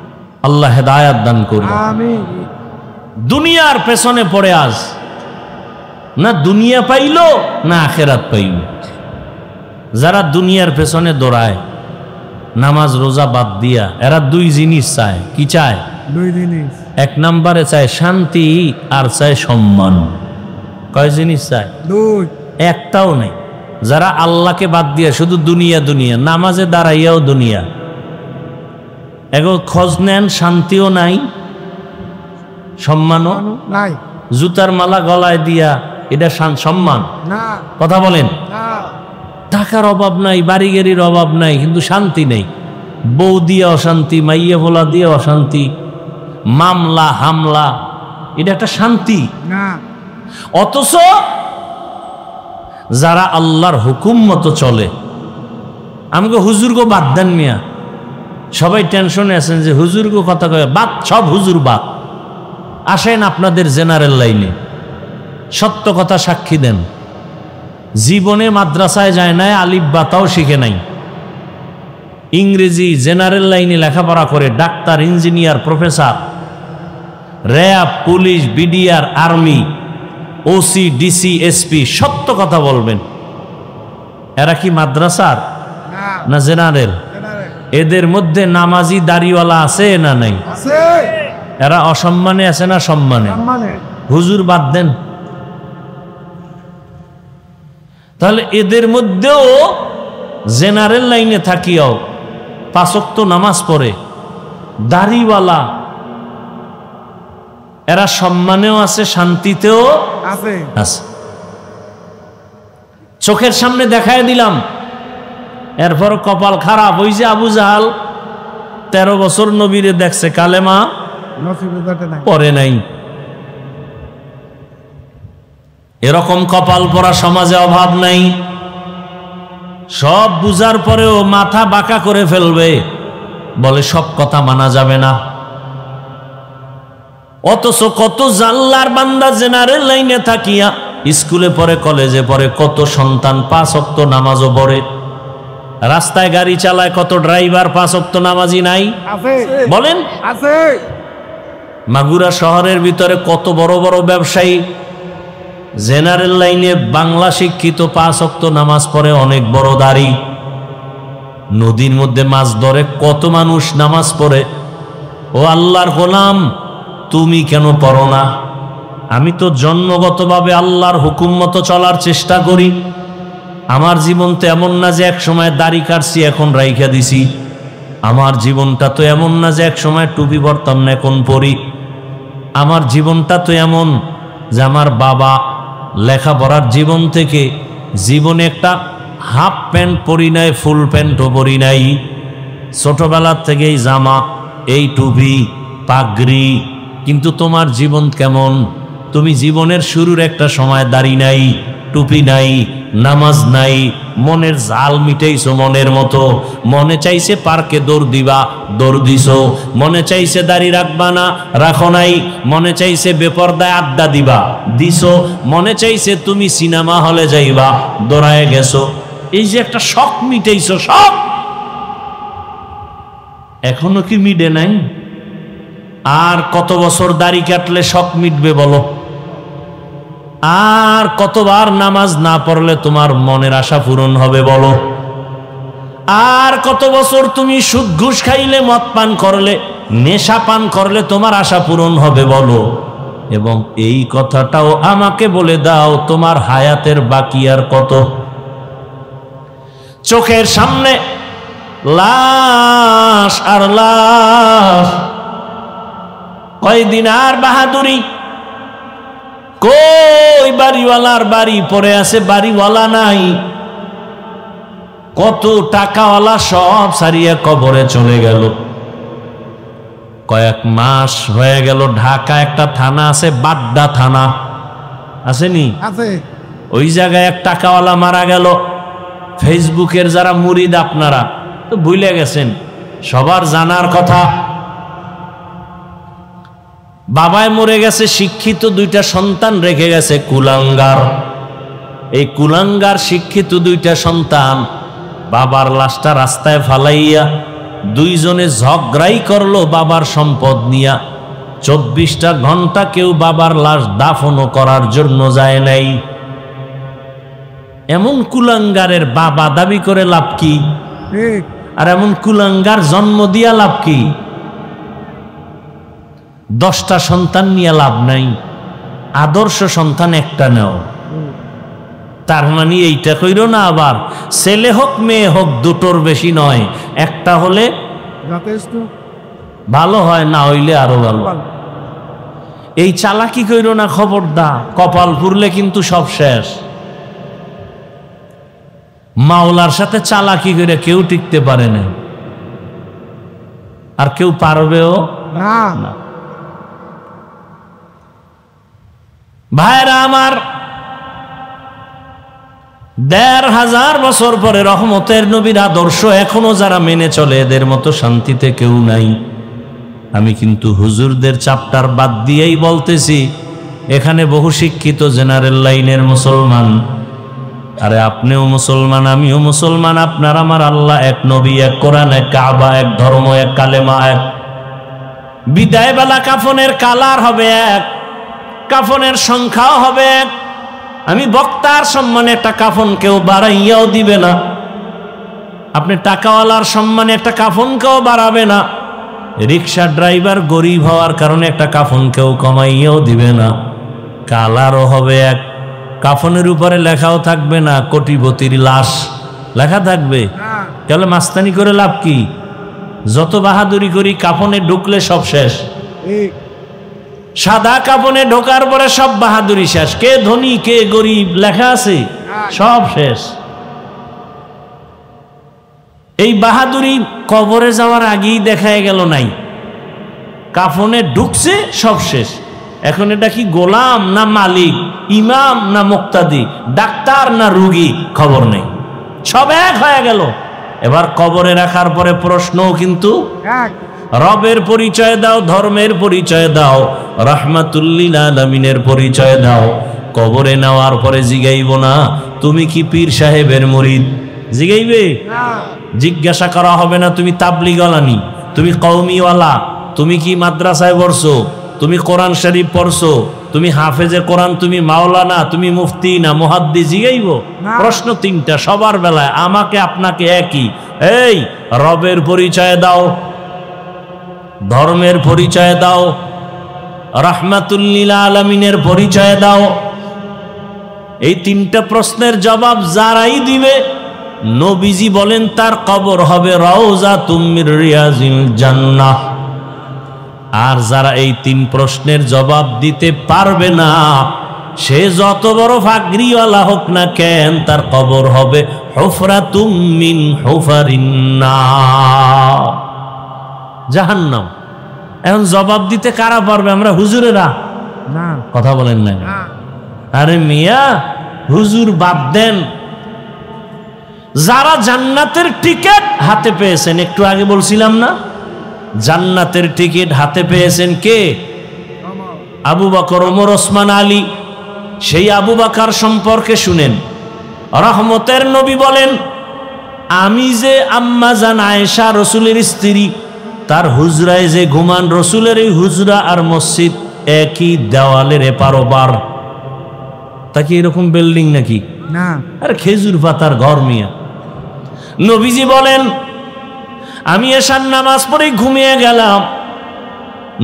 আল্লাহ হেদায়াত দান করুন। আমিন দুনিয়ার পেছনে পড়ে আজ, না দুনিয়া পাইল না আখেরাত পাইল। যারা দুনিয়ার পেছনে দৌড়ায়, নামাজ রোজা বাদ দিয়া, এরা দুই জিনিস চায়। কি চায়? দুই জিনিস। এক নম্বরে চায় শান্তি, আর চায় সম্মান। কয় জিনিস চায়? দুই। একটাও নেই। যারা আল্লাহকে বাদ দিয়া শুধু দুনিয়া দুনিয়া, নামাজে দাঁড়াইয়াও দুনিয়া, এগো খোঁজ নেন, শান্তিও নাই, সম্মানও নাই। জুতার মালা গলায় দিয়া, এটা সম্মান? না কথা বলেন। না টাকার অভাব নাই, বাড়ি গাড়ির অভাব নাই, কিন্তু শান্তি নেই। বউ দিয়ে অশান্তি, মাইয়া ভোলা দিয়ে অশান্তি, মামলা হামলা, এটা একটা শান্তি? না। অথচ যারা আল্লাহর হুকুম মতো চলে, আমাকে হুজুরগো বাদ দেন মিয়া, সবাই টেনশনে আছেন যে হুজুরগো কথা কয়ে বাদ, সব হুজুর বাদ। আসেন আপনাদের জেনারেল লাইনে, সত্য কথা সাক্ষী দেন। জীবনে মাদ্রাসায় যায় নাই, আলিফ বাতাও শিখে নাই, ইংরেজি জেনারেল লাইনে লেখাপড়া করে doctor, engineer, professor, RAB, police, BDR, army, OC, DC, SP, সত্য কথা বলবেন। এরা কি মাদ্রাসার না জেনারেল? এদের মধ্যে নামাজি দাড়িওয়ালা আছে না নাই? আছে। এরা অসম্মানে আছে না সম্মানে? সম্মানে। হুজুর বাদ দেন। তাহলে এদের মধ্যেও জেনারেল লাইনে থাকিও 5 ওয়াক্ত নামাজ পড়ে, দাড়িওয়ালা, এরা সম্মানেও আছে, শান্তিতেও আছে। আছে। চোখের সামনে দেখায় দিলাম, এরপর কপাল খারাপ। ওই যে আবু জাহাল 13 বছর নবীরে দেখছে, কালেমা নসিবে জটে নাই। পরে নাই। এরকম কপাল পরা সমাজে অভাব নাই। সব বুঝার পরেও মাথা বাঁকা করে ফেলবে, বলে সব কথা মানা যাবে না। অথচ কত জাল্লার বান্দা জেনারেল লাইনে থাকিয়া স্কুলে পড়ে, কলেজে পড়ে, কত সন্তান 5 ওয়াক্ত নামাজও পড়ে। রাস্তায় গাড়ি চালায় কত ড্রাইভার 5 ওয়াক্ত নামাজি নাই? আছে, বলেন। আছে। মাগুরা শহরের ভিতরে কত বড় বড় ব্যবসায়ী জেনারেল লাইনে বাংলা শিক্ষিত, 5 ওয়াক্ত নামাজ পড়ে, অনেক বড় দাড়ি। নদীর মধ্যে মাছ ধরে কত মানুষ নামাজ পড়ে। ও আল্লাহর গোলাম, তুমি কেন পড়ো না? আমি তো জন্মগতভাবে আল্লাহর হুকুম মতো চলার চেষ্টা করি। আমার জীবন তো এমন না যে এক সময় দাড়ি কাটছি এখন রাইখা দিছি। আমার জীবনটা তো এমন না যে এক সময় টুপি পরতাম না এখন পরি। আমার জীবনটা তো এমন যে আমার বাবা লেখাপড়ার জীবন থেকে জীবনে একটা হাফ প্যান্ট পরি নাই, ফুল প্যান্টও পরি নাই। ছোটবেলার থেকেই জামা, এই টুপি, পাগড়ি। কিন্তু তোমার জীবন কেমন? তুমি জীবনের শুরুর একটা সময় দাড়ি নাই, টুপি নাই, নামাজ নাই, মনের জাল মিটাইছো মনের মতো। মনে চাইছে পার্কে দৌড় দিবা, দৌড় দিছো। মনে চাইছে দাড়ি রাখবা না, রাখো নাই। মনে চাইছে বেপরদায় আড্ডা দিবা, দিছো। মনে চাইছে তুমি সিনেমা হলে যাইবা, দৌড়ায় গেছো। এই যে একটা শখ মিটাইছো, শখ এখনো কি মিটে নাই? আর কত বছর দাড়ি কাটলে শখ মিটবে বলো? আর কতবার নামাজ না পড়লে তোমার মনের আশা পূরণ হবে বলো? আর কত বছর তুমি সুদ ঘুষ খাইলে, মদ পান করলে, নেশা পান করলে তোমার আশা পূরণ হবে বলো? এবং এই কথাটাও আমাকে বলে দাও, তোমার হায়াতের বাকি আর কত? চোখের সামনে লাশ আর লাশ। কয়দিন আর বাহাদুরি? কই বাড়িওয়ালার বাড়ি পড়ে আছে, বাড়িওয়ালা নাই। কত টাকাওয়ালা সব সারিয়া কবরে চলে গেল। কয়েক মাস হয়ে গেল, ঢাকা একটা থানা আছে, বাড্ডা থানা, আসেনি? আছে। ওই জায়গায় এক টাকাওয়ালা মারা গেল। ফেসবুকের যারা মুরিদ আপনারা তো ভুলে গেছেন, সবার জানার কথা। বাবায় মরে গেছে, শিক্ষিত 2টা সন্তান রেখে গেছে, কুলাঙ্গার। এই কুলাঙ্গার শিক্ষিত 2টা সন্তান বাবার লাশটা রাস্তায় ফালাইয়া 2 জনে ঝগড়াই করলো বাবার সম্পদ নিয়া। 24টা ঘন্টা কেউ বাবার লাশ দাফনও করার জন্য যায় নাই। এমন কুলাঙ্গারের বাবা দাবি করে লাভ কি? ঠিক। আর এমন কুলাঙ্গার জন্ম দিয়া লাভ কি? 10টা সন্তান নিয়ে লাভ নাই, আদর্শ সন্তান একটা নেও। তার মানে এইটা কইরো না আবার ছেলে হোক মেয়ে হোক 2টোর বেশি নয়, একটা হলে যথেষ্ট ভালো হয়, না হইলে আরো ভালো। এই চালাকি কইরো না, খবরদার। কপাল পুরলে কিন্তু সব শেষ। মাওলার সাথে চালাকি করে কেউ টিকতে পারে না, আর কেউ পারবেও না। ভাইরা আমার, 1500 বছর পরে রহমতের নবীর আদর্শ এখনো যারা মেনে চলে, এদের মতো শান্তিতে কেউ নাই। আমি কিন্তু হুজুরদের চ্যাপ্টার বাদ দিয়েই বলতেছি, এখানে বহু শিক্ষিত জেনারেল লাইনের মুসলমান। আরে আপনিও মুসলমান, আমিও মুসলমান, আপনার আমার আল্লাহ এক, নবী এক, কোরআন এক, কাবা এক, ধর্ম এক, কালেমা এক। বিদায় বেলা কাফনের কালার হবে এক, কাফনের সংখ্যাও হবে এক। আমি বক্তার সম্মানে একটা কাফন কেউ বাড়াইয়াও দিবে না, আপনি টাকাওয়ালার সম্মানে একটা কাফন কেউ বাড়াবে না, রিক্সা ড্রাইভার গরিব হওয়ার কারণে একটা কাফন কেউ কমাইয়াও দিবে না। কালারও হবে এক, কাফনের উপরে লেখাও থাকবে না কোটিপতির লাশ, লেখা থাকবে? না তাহলে মাস্তানি করে লাভ কি? যত বাহাদুরি করি কাফনে ঢুকলে সব শেষ। ঠিক সাদা কাফনে ঢোকার পরে সব বাহাদুরি শেষ। কে ধনী কে গরিব লেখা আছে, সব শেষ। এই বাহাদুরি কবরে যাওয়ার আগেই দেখা গেল নাই, কাফনে ঢুকছে সব শেষ। এখন এটা কি গোলাম না মালিক, ইমাম না মুক্তাদি, ডাক্তার না রুগী, খবর নেই, সব এক হয়ে গেল। এবার কবরে রাখার পরে প্রশ্নও কিন্তু এক রবের পরিচয় দাও, ধর্মের পরিচয় দাও, রাহমাতুল্লিল আলামিনের পরিচয় দাও। কবরে নেওয়ার পরে জিগাইব না তুমি কি পীর সাহেবের মুরিদ, জিগাইবে? না জিজ্ঞাসা করা হবে না তুমি তাবলিগওয়ালানি, তুমি কওমিওয়ালা, তুমি কি মাদ্রাসায় পড়ছো, তুমি কোরআন শরীফ পড়ছো, তুমি হাফেজে কোরআন, তুমি মাওলানা, তুমি মুফতি না মুহাদ্দিস, জিগাইব? না। প্রশ্ন তিনটা সবার বেলায়, আমাকে আপনাকে একই। এই রবের পরিচয় দাও, ধর্মের পরিচয় দাও, রাহমাতুল্লিল আলামিনের পরিচয় দাও। এই তিনটা প্রশ্নের জবাব যারাই দিবে নবীজি বলেন তার কবর হবে রাউযাতুম মির রিয়াজিল জান্নাহ। আর যারা এই তিন প্রশ্নের জবাব দিতে পারবে না, সে যত বড় ফাগরিওয়ালা হোক না কেন, তার কবর হবে হুফরাতুম মিন হুফারিন নার, জাহান্নাম। এখন জবাব দিতে কারা পারবে? আমরা হুজুরেরা? না কথা বলেন না। না আরে মিয়া, হুজুর বাদ দেন। যারা জান্নাতের টিকিট হাতে পেয়েছেন, একটু আগে বলছিলাম না, জান্নাতের টিকিট হাতে পেয়েছেন কে? আবু বকর, ওমর, ওসমান, আলী। সেই আবু বকর সম্পর্কে শুনেন, রহমতের নবী বলেন, আমি যে আম্মা জান আয়েশা রসুলের স্ত্রী, তার হুজরায় যে ঘুমান, রসুলের এই হুজরা আর মসজিদ একই দেওয়ালের এপার ওপার। তা কি এরকম বিল্ডিং নাকি? না আর খেজুর পাতার ঘর মিয়া। নবীজি বলেন, আমি এশার নামাজ পড়ে ঘুমিয়ে গেলাম।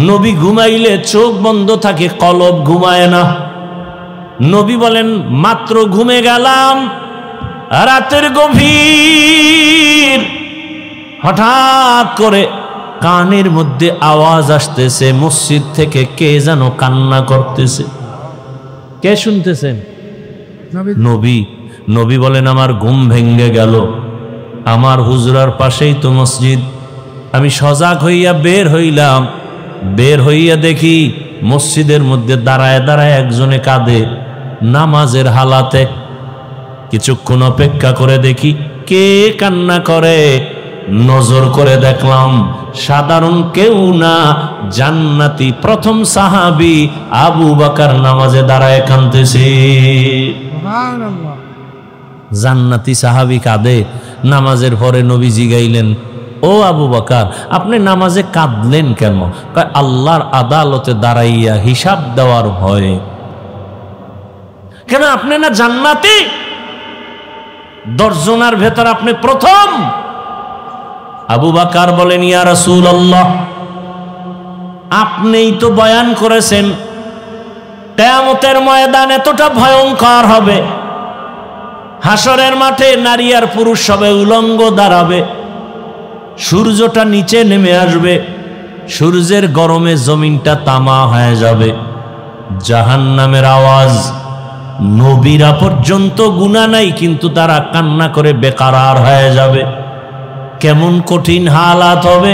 নবী ঘুমাইলে চোখ বন্ধ থাকে, কলব ঘুমায় না। নবী বলেন, মাত্র ঘুমে গেলাম, রাতের গভীর, হঠাৎ করে কানের মধ্যে আওয়াজ আসতেছে, মসজিদ থেকে কে যেন কান্না করতেছে। কে শুনতেছেন? নবী নবী। নবী বলেন, আমার ঘুম ভেঙ্গে গেল, আমার হুজরার পাশেই তো মসজিদ। আমি সজাগ হইয়া বের হইলাম, বের হইয়া দেখি মসজিদের মধ্যে দাঁড়ায় দাঁড়ায় একজনে কাঁদে, নামাজের হালাতে। কিছুক্ষণ অপেক্ষা করে দেখি কে কান্না করে। নজর করে দেখলাম সাধারণ কেউ না, জান্নাতি প্রথম সাহাবী আবু বকর নামাজে দাঁড়ায় কাঁদতেছে। সুবহানাল্লাহ। জান্নাতি সাহাবী কাঁদে। নামাজের পরে নবী জিগাইলেন, ও আবু বকর, আপনি নামাজে কাঁদলেন কেন? কয়, আল্লাহর আদালতে দাঁড়াইয়া হিসাব দেওয়ার ভয়ে। কেন? আপনি না জান্নাতি? 10 জনের ভেতর আপনি প্রথম। আবু বকর বলেন, ইয়া রাসূলুল্লাহ, আপনিই তো বয়ান করেছেন কিয়ামতের ময়দান এতটা ভয়ঙ্কর হবে, হাসরের মাঠে নারী আর পুরুষ সবে উলঙ্গ দাঁড়াবে, সূর্যটা নিচে নেমে আসবে, সূর্যের গরমে জমিনটা তামা হয়ে যাবে, জাহান্নামের আওয়াজ, নবীরা পর্যন্ত গুনাহ নাই কিন্তু তারা কান্না করে বেকারার হয়ে যাবে। কেমন কঠিন হালাত হবে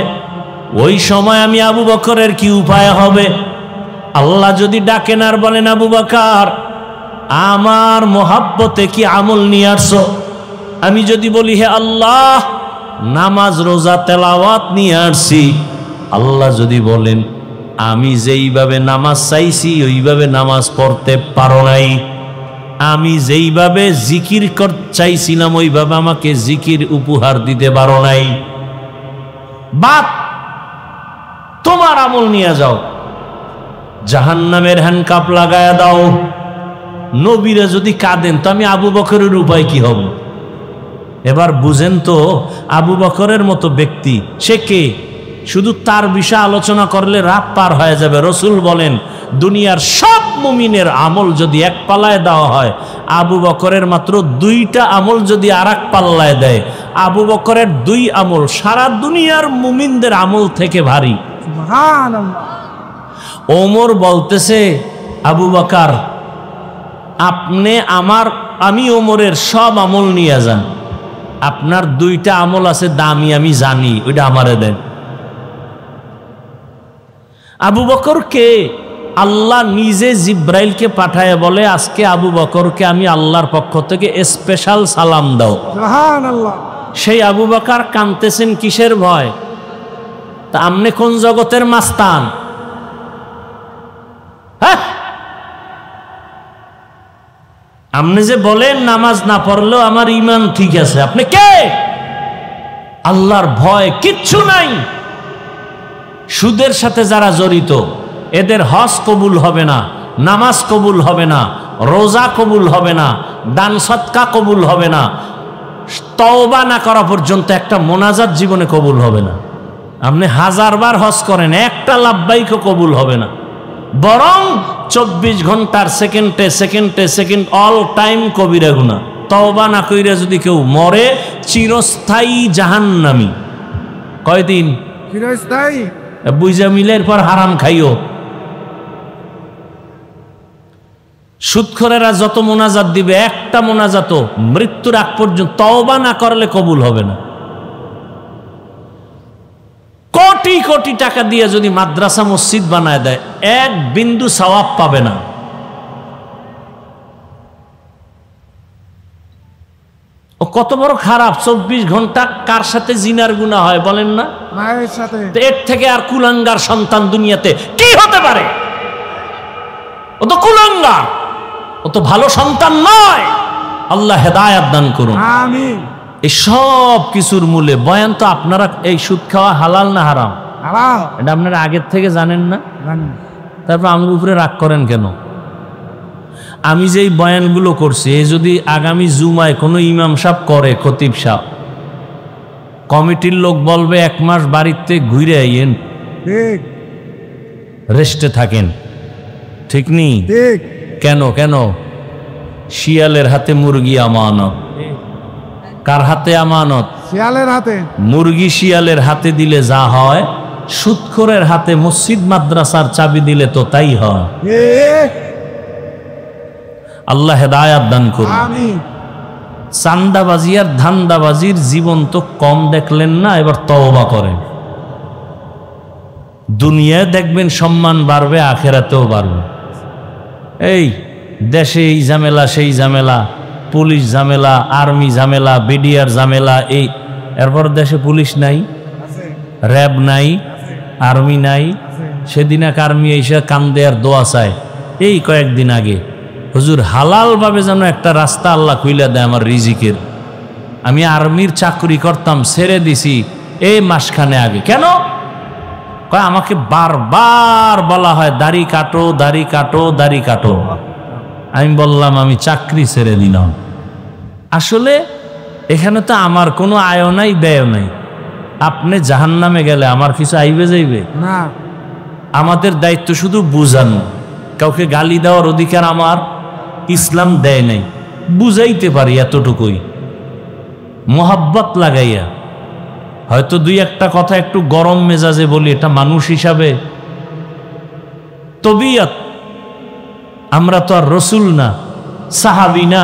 ওই সময়। আমি আবু বকরের কি উপায় হবে? আল্লাহ যদি ডাকেন আর বলেন, আবু বকর, আমার মোহাব্বতে কি আমল নিয়ে আসছো? আমি যদি বলি, হে আল্লাহ, নামাজ রোজা তেলাওয়াত নিয়ে আসছি। আল্লাহ যদি বলেন, আমি যেইভাবে নামাজ চাইছি ওইভাবে নামাজ পড়তে পারো নাই, আমি যেইভাবে জিকির চাইছিলাম ওইভাবে আমাকে জিকির উপহার দিতে পারো নাই, বাদ, তোমার আমল নিয়ে যাও, জাহান্নামের হ্যান্ডকাপ লাগায়া দাও। নবীরা যদি কাঁদেন তো আমি আবু বকরের উপায় কি হবে? এবার বুঝেন তো, আবু বকরের মতো ব্যক্তি সে কে? শুধু তার বিষয়ে আলোচনা করলে রাত পার হয়ে যাবে। রসুল বলেন, দুনিয়ার সব মুমিনের আমল যদি এক পালায় দেওয়া হয় আবু বকরের মাত্র 2টা আমল যদি আরেক পাল্লায় দেয়, আবু বকরের 2 আমল সারা দুনিয়ার মুমিনদের আমল থেকে ভারী। সুবহানাল্লাহ। ওমর বলতেছে, আবু বকর আমি ওমরের সব আমল নিয়ে যান, আপনার 2টা আমল আছে দামি, আমি জানি, ওইটা আমারে দেন। আবু বকরকে আল্লাহ নিজে জিব্রাইলকে পাঠায় বলে, আজকে আবু বকরকে আমি আল্লাহর পক্ষ থেকে স্পেশাল সালাম দাও। সুবহানাল্লাহ। সেই আবু বকর কাঁদতেছেন কিসের ভয়? তা আমনে কোন জগতের মাস্তান? হ্যাঁ, আপনি যে বলেন নামাজ না পড়লেও আমার ঈমান ঠিক আছে, আপনি কে? আল্লাহর ভয় কিচ্ছু নাই। সুদের সাথে যারা জড়িত এদের হজ কবুল হবে না, নামাজ কবুল হবে না, রোজা কবুল হবে না, দান সদকা কবুল হবে না, তওবা না করা পর্যন্ত একটা মোনাজাত জীবনে কবুল হবে না। আপনি 1000 বার হজ করেন, একটা লাব্বাইকও কবুল হবে না, বরং 24 ঘন্টার সেকেন্ড অল টাইম কবিরা গুনাহ। তওবা না কইরা যদি কেউ মরে, চিরস্থায়ী জাহান্নামী। কয়দিন? চিরস্থায়ী। বুঝা মিলের পর হারাম খাইও। সুদখোরেরা যত মোনাজাত দিবে, একটা মোনাজাতও মৃত্যুর আগ পর্যন্ত তওবা না করলে কবুল হবে না। কোটি কোটি টাকা দিয়ে যদি মাদ্রাসা মসজিদ বানায় দেয়, 1 বিন্দু সওয়াব পাবে না। ও কত বড় খারাপ! 24 ঘন্টা কার সাথে জিনার গুনাহ হয় বলেন না? মায়ের সাথে। তো এর থেকে আর কুলাঙ্গার সন্তান দুনিয়াতে কি হতে পারে? ও তো কুলাঙ্গার, ও তো ভালো সন্তান নয়। আল্লাহ হেদায়েত দান করুন, আমিন। এই সব কিছুর মূলে বয়ান তো আপনারা, এই সুদ খাওয়া হালাল না হারাম হারাম। এটা আপনারা আগের থেকে জানেন না, জানি। তারপর আমার উপরে রাগ করেন কেন? আমি যেই বয়ানগুলো করছি, এই যদি আগামী জুমায় কোনো ইমাম সাহেব করে, খতিব সাহেব, কমিটির লোক বলবে 1 মাস বাড়িতে ঘুরে আইয়েন, ঠিক রেস্টে থাকেন। ঠিক নেই? ঠিক। কেন কেন? শিয়ালের হাতে মুরগি আমানত। কার হাতে আমানত? শিয়ালের হাতে। মুরগি শিয়ালের হাতে দিলে যা হয়, সুদখোরের হাতে মসজিদ মাদ্রাসার চাবি দিলে তো তাই হয়। ঠিক। আল্লাহ হেদায়াত দান করুন। আমিন। চান্দাবাজি আর ধান্দাবাজির জীবন তো কম দেখলেন না, এবার তওবা করেন। দুনিয়ায় দেখবেন সম্মান বাড়বে, আখেরাতেও বাড়বে। এই দেশে এই ঝামেলা, সেই ঝামেলা, পুলিশ ঝামেলা, আর্মি ঝামেলা, বিডিআর ঝামেলা, এই এরপর দেশে পুলিশ নাই, র্যাব নাই, আর্মি নাই। সেদিন এক আর্মি এসে কান্দে আর দোয়া চায়, এই কয়েকদিন আগে, হুজুর হালালভাবে যেন একটা রাস্তা আল্লাহ খুইলা দেয় আমার রিজিকের। আমি আর্মির চাকরি করতাম, ছেড়ে দিছি এই মাসখানে আগে। কেন? কয় আমাকে বারবার বলা হয় দাড়ি কাটো, দাড়ি কাটো, দাড়ি কাটো। আমি বললাম আমি চাকরি ছেড়ে দিলাম। আসলে এখানে তো আমার কোনো আয়ও নাই, ব্যয় নাই। আপনি জাহান্নামে গেলে আমার কিছু আইবে যাইবে না। আমাদের দায়িত্ব শুধু বুঝানো। কাউকে গালি দেওয়ার অধিকার আমার ইসলাম দেয় নাই, বুঝাইতে পারি এতটুকুই, মোহাব্বত লাগাইয়া। হয়তো 2-1টা কথা একটু গরম মেজাজে বলি, এটা মানুষ হিসাবে তবিয়ত। আমরা তো আর রসুল না, সাহাবি না,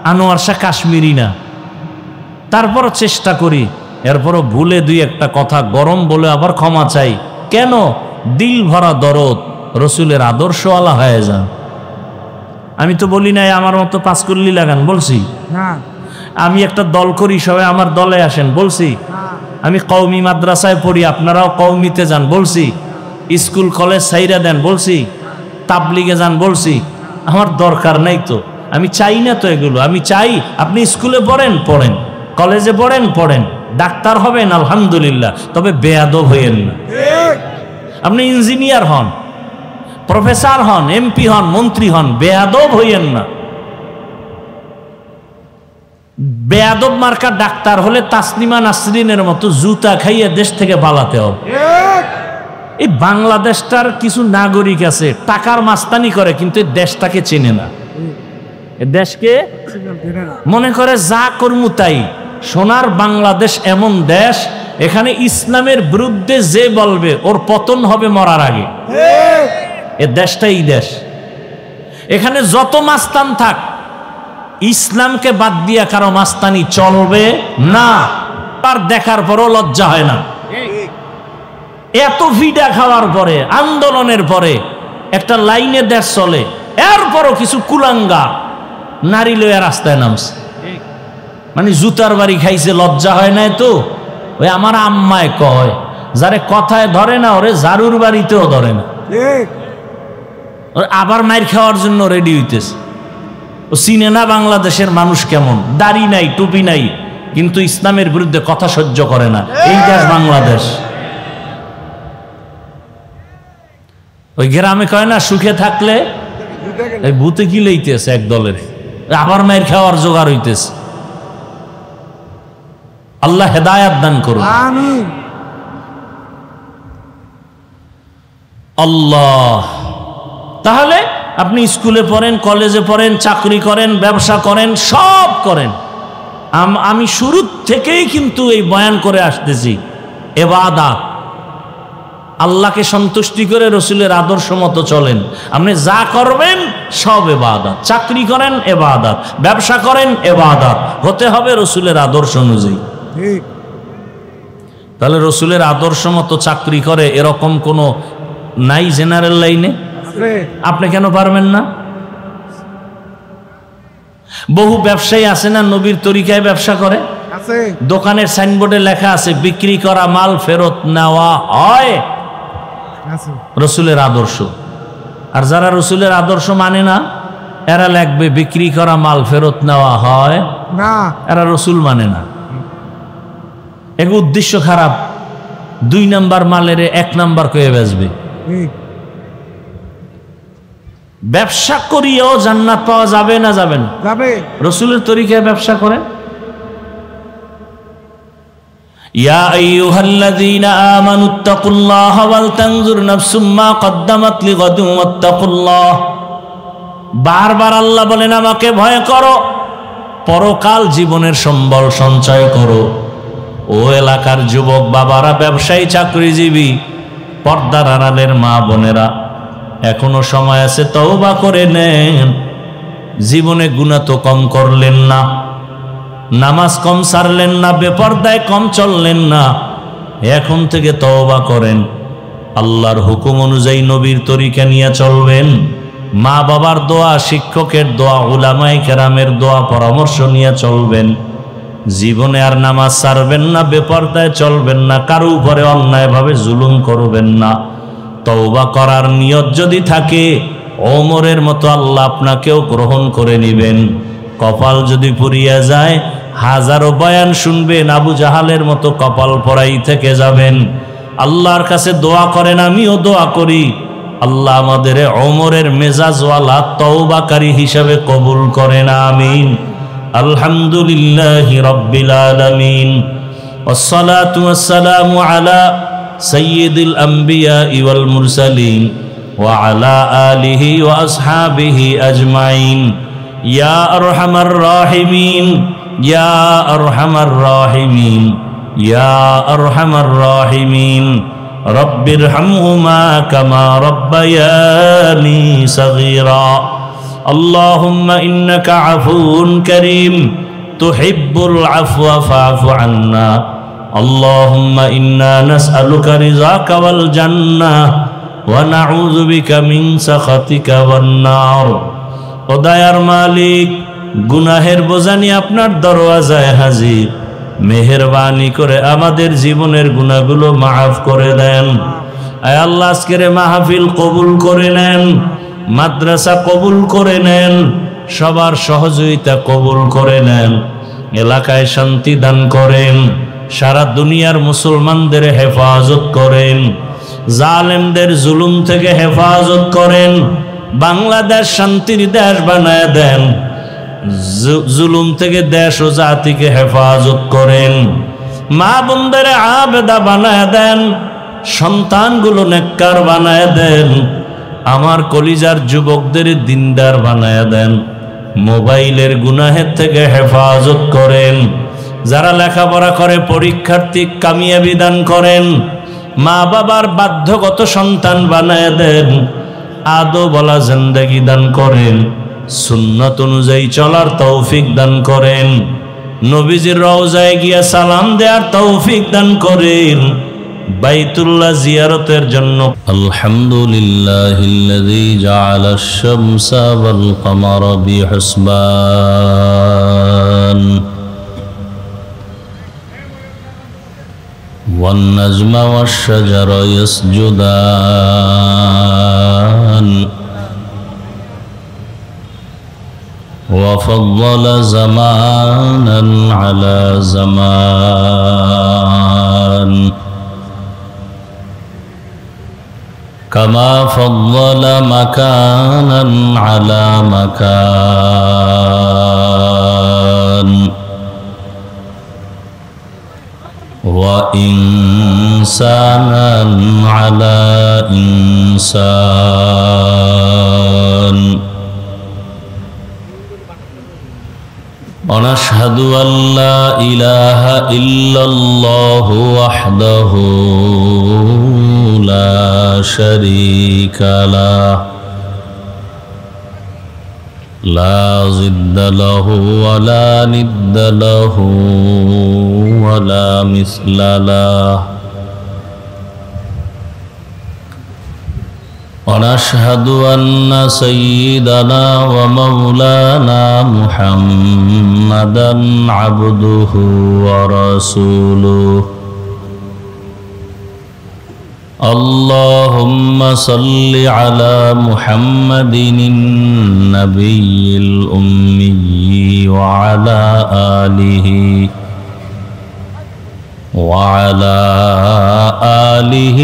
আনোয়ার শাহ কাশ্মীরি না। তারপরও চেষ্টা করি, এরপরও ভুলে 2-1টা কথা গরম বলে আবার ক্ষমা চাই। কেন? দিল ভরা দরদ, রসুলের আদর্শওয়ালা হয়ে যান। আমি তো বলি নাই আমার মতো 5 কুল্লি লাগান, বলছি না। আমি একটা দল করি, সবাই আমার দলে আসেন, বলছি আমি কওমি মাদ্রাসায় পড়ি, আপনারাও কওমিতে যান, বলছি স্কুল কলেজ সাইরা দেন, বলছি তাবলিগে যান, বলছি আমার দরকার নাই তো, আমি চাই না তো এগুলো। আমি চাই আপনি স্কুলে পড়েন, পড়েন, কলেজে পড়েন, পড়েন, ডাক্তার হবেন আলহামদুলিল্লাহ, তবে বেয়াদব হইয়েন না। আপনি ইঞ্জিনিয়ার হন, প্রফেসর হন, এমপি হন, মন্ত্রী হন, বেয়াদব হইয়েন না। বেয়াদব মার্কা ডাক্তার হলে তাসনিমা নাসরিনের মতো জুতা খাইয়ে দেশ থেকে পালাতে হবে। এই বাংলাদেশটার কিছু নাগরিক আছে টাকার মাস্তানি করে, কিন্তু এই দেশটাকে চেনে না। এ দেশকে সিগন্যাল দেনে না। মনে করে যা করমু তাই। সোনার বাংলাদেশ এমন দেশ, এখানে ইসলামের বিরুদ্ধে যে বলবে ওর পতন হবে মরার আগে। ঠিক। এ দেশটাই দেশ। এখানে যত মাস্তান থাক, ইসলামকে বাদ দিয়া কারো মাস্তানি চলবে না। তার দেখার পরও লজ্জা হয় না। এত ভিডা খাওয়ার পরে, আন্দোলনের পরে একটা লাইনে দেশ চলে, এরপরও কিছু কুলাঙ্গা নারী লইয়া রাস্তায় নামছে। মানে জুতার বাড়ি খাইছে, লজ্জা হয় নাই তো? ওই আমার আম্মায় কয়, যারে কথায় ধরে না ওরে জারুর বাড়িতেও ধরে না। ঠিক। ওর আবার মাইর খাওয়ার জন্য রেডি হইতেছে। ও চিনে না বাংলাদেশের মানুষ কেমন, দাড়ি নাই, টুপি নাই, কিন্তু ইসলামের বিরুদ্ধে কথা সহ্য করে না। এই দেশ বাংলাদেশ। ওই গ্রামে কয় না, সুখে থাকলে এই ভূতে কি লইতেছে এক দলের, আবার মাইর খাওয়ার জোগাড় হইতেছে। আল্লাহ হেদায়াত দান করুন। আমিন। আল্লাহ। তাহলে আপনি স্কুলে পড়েন, কলেজে পড়েন, চাকরি করেন, ব্যবসা করেন, সব করেন। আমি শুরু থেকেই কিন্তু এই বয়ান করে আসতেছি, ইবাদত, আল্লাহকে সন্তুষ্টি করে রসুলের আদর্শ মতো চলেন। আপনি যা করবেন সব ইবাদত। চাকরি করেন ইবাদত, ব্যবসা করেন ইবাদত, হতে হবে রসুলের আদর্শ অনুযায়ী। ঠিক। তাহলে রসুলের আদর্শ মতো চাকরি করে এরকম কোনো নাই জেনারেল লাইনে? আছে। আপনি কেন পারবেন না? বহু ব্যবসায়ী আছে না নবীর তরিকায় ব্যবসা করে। আছে। দোকানের সাইনবোর্ডে লেখা আছে বিক্রি করা মাল ফেরত নেওয়া হয়, আছে। রসুলের আদর্শ। আর যারা রসুলের আদর্শ মানে না, এরা লিখবে বিক্রি করা মাল ফেরত নেওয়া হয় না। এরা রসুল মানে না। এক উদ্দেশ্য খারাপ, 2 নাম্বার মালের 1 নাম্বার কয়ে বেচবে। ঠিক। ব্যবসা করিয়াও জান্নাত পাওয়া যাবে না যাবেন? যাবে। রসুলের তরিকায় ব্যবসা করেন। ইয়া আইয়ুহাল্লাযীনা আমানুত্তাকুল্লাহা ওয়াল তানজুর নাফসুম মা কদ্দামাত লিগাদিন ওয়াত্তাকুল্লাহ। বারবার আল্লাহ বলেন আমাকে ভয় করো, পরকাল জীবনের সম্বল সঞ্চয় করো। ও এলাকার যুবক বাবারা, ব্যবসায়ী, চাকরিজীবী, পর্দার আড়ালের মা বোনেরা, এখনো সময় আছে, তওবা করে নেন। জীবনে গুনাহ তো কম করলেন না, নামাজ কম ছাড়লেন না, বেপরদায় কম চললেন না, এখন থেকে তওবা করেন। আল্লাহর হুকুম অনুযায়ী নবীর তরিকা নিয়ে চলবেন। মা বাবার দোয়া, শিক্ষকের দোয়া, উলামায়ে কেরামের দোয়া, পরামর্শ নিয়ে চলবেন। জীবনে আর নামাজ ছাড়বেন না, বেপরদায় চলবেন না, কারো উপরে অন্যায়ভাবে জুলুম করবেন না। তওবা করার নিয়ত যদি থাকে, ওমরের মতো আল্লাহ আপনাকেও গ্রহণ করে নেবেন। কপাল যদি পুড়িয়া যায়, হাজারো বয়ান শুনবেন, আবু জাহালের মতো কপাল পরাই থেকে যাবেন। আল্লাহর কাছে দোয়া করেন, আমিও দোয়া করি, আল্লাহ আমাদের ওমরের মেজাজওয়ালা তওবাকারী হিসাবে কবুল করেন। আমিন। আলহামদুলিল্লাহি রাব্বিল আলামিন, ওয়াসসালাতু ওয়াসসালামু আলা সাইয়্যিদিল আমবিয়া ওয়াল মুরসালিন ওয়া আলা আলিহি ওয়া আসহাবিহি আজমাইন। ইয়া আরহামার রাহিমিন, ইয়া আরহামার রাহিমিন, ইয়া আরহামার রাহিমিন। রব্বিরহামহুমা কামা রব্বায়ানি সগীরা। আল্লাহুম্মা ইন্নাকা আফুউন কারীম তুহিব্বুল আফওয়া ফা'ফু আন্না। আল্লাহুম্মা ইন্না নাসআলুকা রিযাকা ওয়াল জান্নাহ ওয়া নাউযু বিকা মিন সাখাতিকা ওয়ান নার। ও দয়ার মালিক, গুনাহের বোঝা নিয়ে আপনার দরওয়াজায় হাজির। মেহেরবানি করে আমাদের জীবনের গুনাহগুলো মাফ করে দেন। আয় আল্লাহ, আজকের মাহফিল কবুল করে নেন, মাদ্রাসা কবুল করে নেন, সবার সহযোগিতা কবুল করে নেন। এলাকায় শান্তি দান করেন, সারা দুনিয়ার মুসলমানদের হেফাজত করেন, জালেমদের জুলুম থেকে হেফাজত করেন। বাংলাদেশ শান্তির দেশ বানায় দেন, জুলুম থেকে দেশ ও জাতিকে হেফাজত করেন। মা বোনদের আবেদা বানায় দেন, সন্তানগুলো নেককার বানায় দেন। আমার কলিজার যুবকদের দিনদার বানায় দেন। মোবাইলের গুনাহের থেকে হেফাজত করেন। যারা লেখাপড়া করে পরীক্ষার্থী কামিয়াবি দান করেন। মা বাবার বাধ্যগত সন্তান বানায় দেন। আদো বলা জিন্দেগি দান করেন। সুন্নাত অনুযায়ী চলার তৌফিক দান করেন। নবীজির রওজায় গিয়া সালাম দেওয়ার তৌফিক দান করেন। বাইতুল্লাহ জিয়ারতের জন্য আলহামদুলিল্লাহিল্লাযী জাআলাশ শামসা ওয়াল কমারা বিহুসবান ওয়ান নাজমা ওয়াশ শাজারা ইয়াসজুদান وفضل زمانا على زمان كما فضل مكانا على مكان وإنسانا على إنسان ونشهد أن لا إله إلا الله وحده لا شريك له لا ضد له ولا ند له ولا مثل له ونشهد أن سيدنا ومولانا محمدا عبده ورسوله اللهم صل على محمد النبي الأمي وعلى آله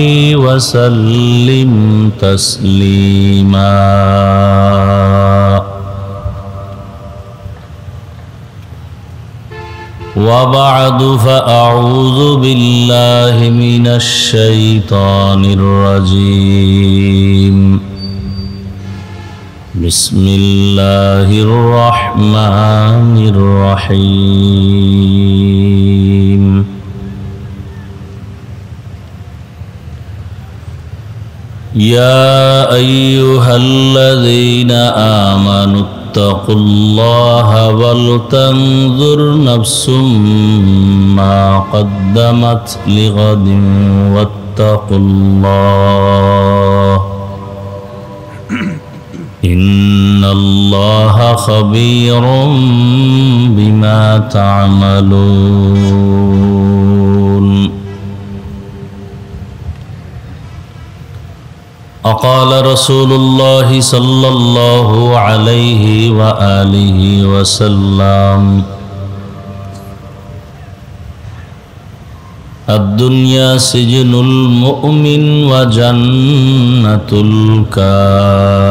وسلم تسليما وبعد فأعوذ بالله من الشيطان الرجيم بسم الله الرحمن الرحيم يا أيها الذين آمنوا اتقوا الله ولتنظر نفس ما قدمت لغد واتقوا الله إن الله خبير بما تعملون وقال رسول الله صلى الله عليه وآله وسلم الدنيا سجن المؤمن وجنة الكافر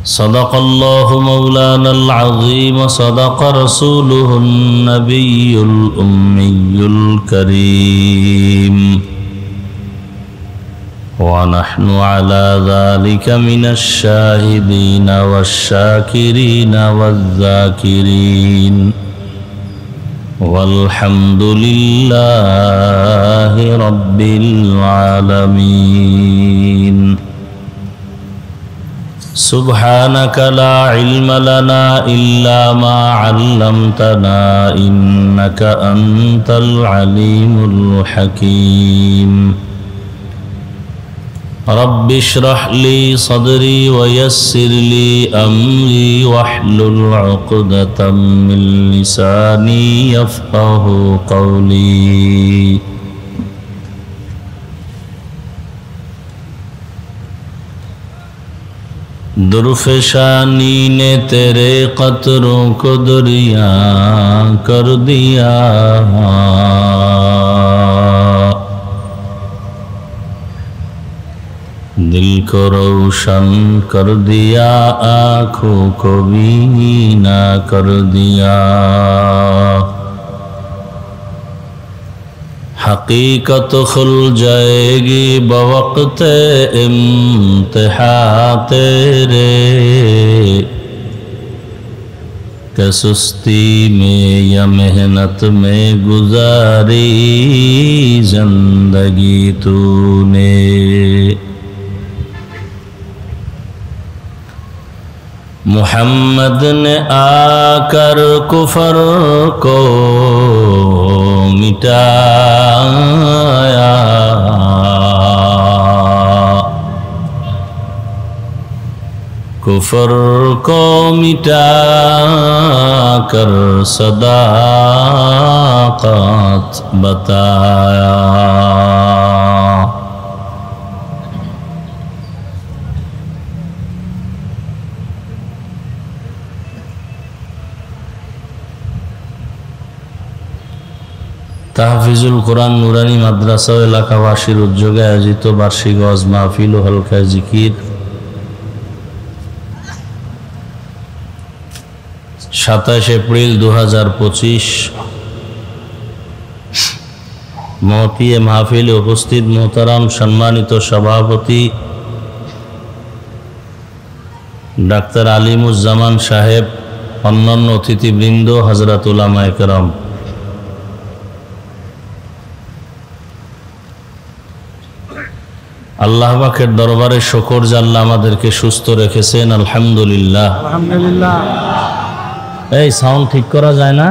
صدق الله مولانا العظيم وصدق رسوله النبي الأمي الكريم ونحن على ذلك من الشاهدين والشاكرين والذاكرين والحمد لله رب العالمين سبحانك لا علم لنا إلا ما علمتنا إنك أنت العليم الحكيم رب اشرح لي صدري ويسر لي أمري واحلل عقدة من لساني يفقه قولي दुर्फशानी ने तेरे कतरों को दरिया कर दिया दिल को रोशन कर दिया आँखों को बीना कर दिया हकीकत खुल जाएगी बवक्त इम्तिहां तेरे कि सुस्ती में या मेहनत में गुजारी जिंदगी तूने। मुहम्मद ने आकर कुफर को मिटाया, कुफर को मिटाकर सदाकत बताया। তাহফিজুল কোরআন নুরানি মাদ্রাসা এলাকাবাসীর উদ্যোগে আয়োজিত বার্ষিক ওয়াজ মাহফিল ও হালকা জিকির 27 এপ্রিল 2025 মহতিয়ে মাহফিলে উপস্থিত মোহতারাম সম্মানিত সভাপতি ডাক্তার আলিমুজ্জামান সাহেব, অন্যান্য অতিথিবৃন্দ, হযরত উলামায়ে কেরাম, আল্লাহ পাকের দরবারে শুকর যে আল্লাহ আমাদেরকে সুস্থ রেখেছেন, আলহামদুলিল্লাহ। আলহামদুলিল্লাহ। এই সাউন্ড ঠিক করা যায় না?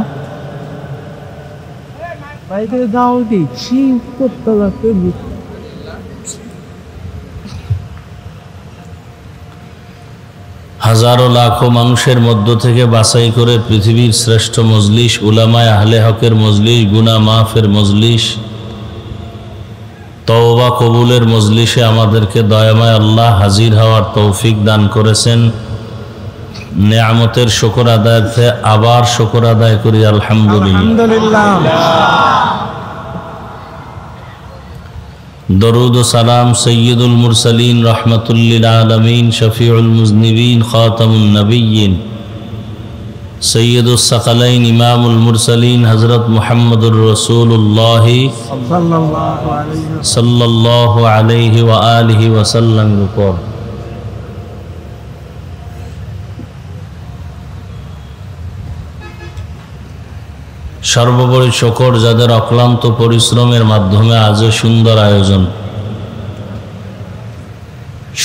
বাইরে দাও দিচ্ছি করতে লাগবে। হাজারো লাখো মানুষের মধ্য থেকে বাছাই করে পৃথিবীর শ্রেষ্ঠ মজলিস, উলামায়ে আহলে হকের মজলিস, গুনাহ মাফের মজলিস, তওবা কবুলের মজলিসে আমাদেরকে দয়াময় আল্লাহ হাজির হওয়ার তৌফিক দান করেছেন। নেয়ামতের শুকর আদায়ার্থে আবার শুকর আদায় করি, আলহামদুলিল্লাহ। দরুদ ও সালাম সৈয়দুল মুরসালিন রহমাতুল্লিল আলামিন শফিউল মুজনিবিন খাতামুন নবিয়্যিন সৈয়দুস সাকালাইন ইমামুল মুরসালিন হযরত মুহাম্মদুর রাসূলুল্লাহ সাল্লাল্লাহু আলাইহি ওয়া আলিহি ওয়া সাল্লামের উপর সর্বোপরি শুকর যাদের অক্লান্ত পরিশ্রমের মাধ্যমে আজও সুন্দর আয়োজন,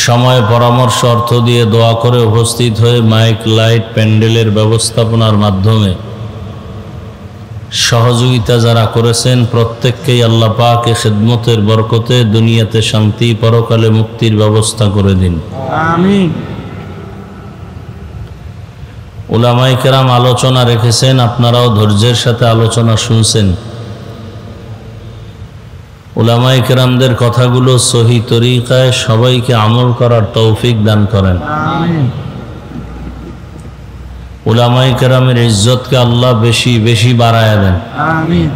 সময় পরামর্শ অর্থ দিয়ে দোয়া করে উপস্থিত হয়ে মাইক লাইট প্যান্ডেলের ব্যবস্থাপনার মাধ্যমে সহযোগিতা যারা করেছেন প্রত্যেককেই আল্লাহ পাক এ খিদমতের বরকতে দুনিয়াতে শান্তি, পরকালে মুক্তির ব্যবস্থা করে দিন, আমিন। উলামায়ে কেরাম আলোচনা রেখেছেন, আপনারাও ধৈর্যের সাথে আলোচনা শুনছেন। উলামায়ে কেরামদের কথাগুলো সহি তরিকায় সবাইকে আমল করার তৌফিক দান করেন, আমিন। উলামায়ে কেরামের ইজ্জতকে আল্লাহ বেশি বেশি বাড়ায় দেন, আমিন।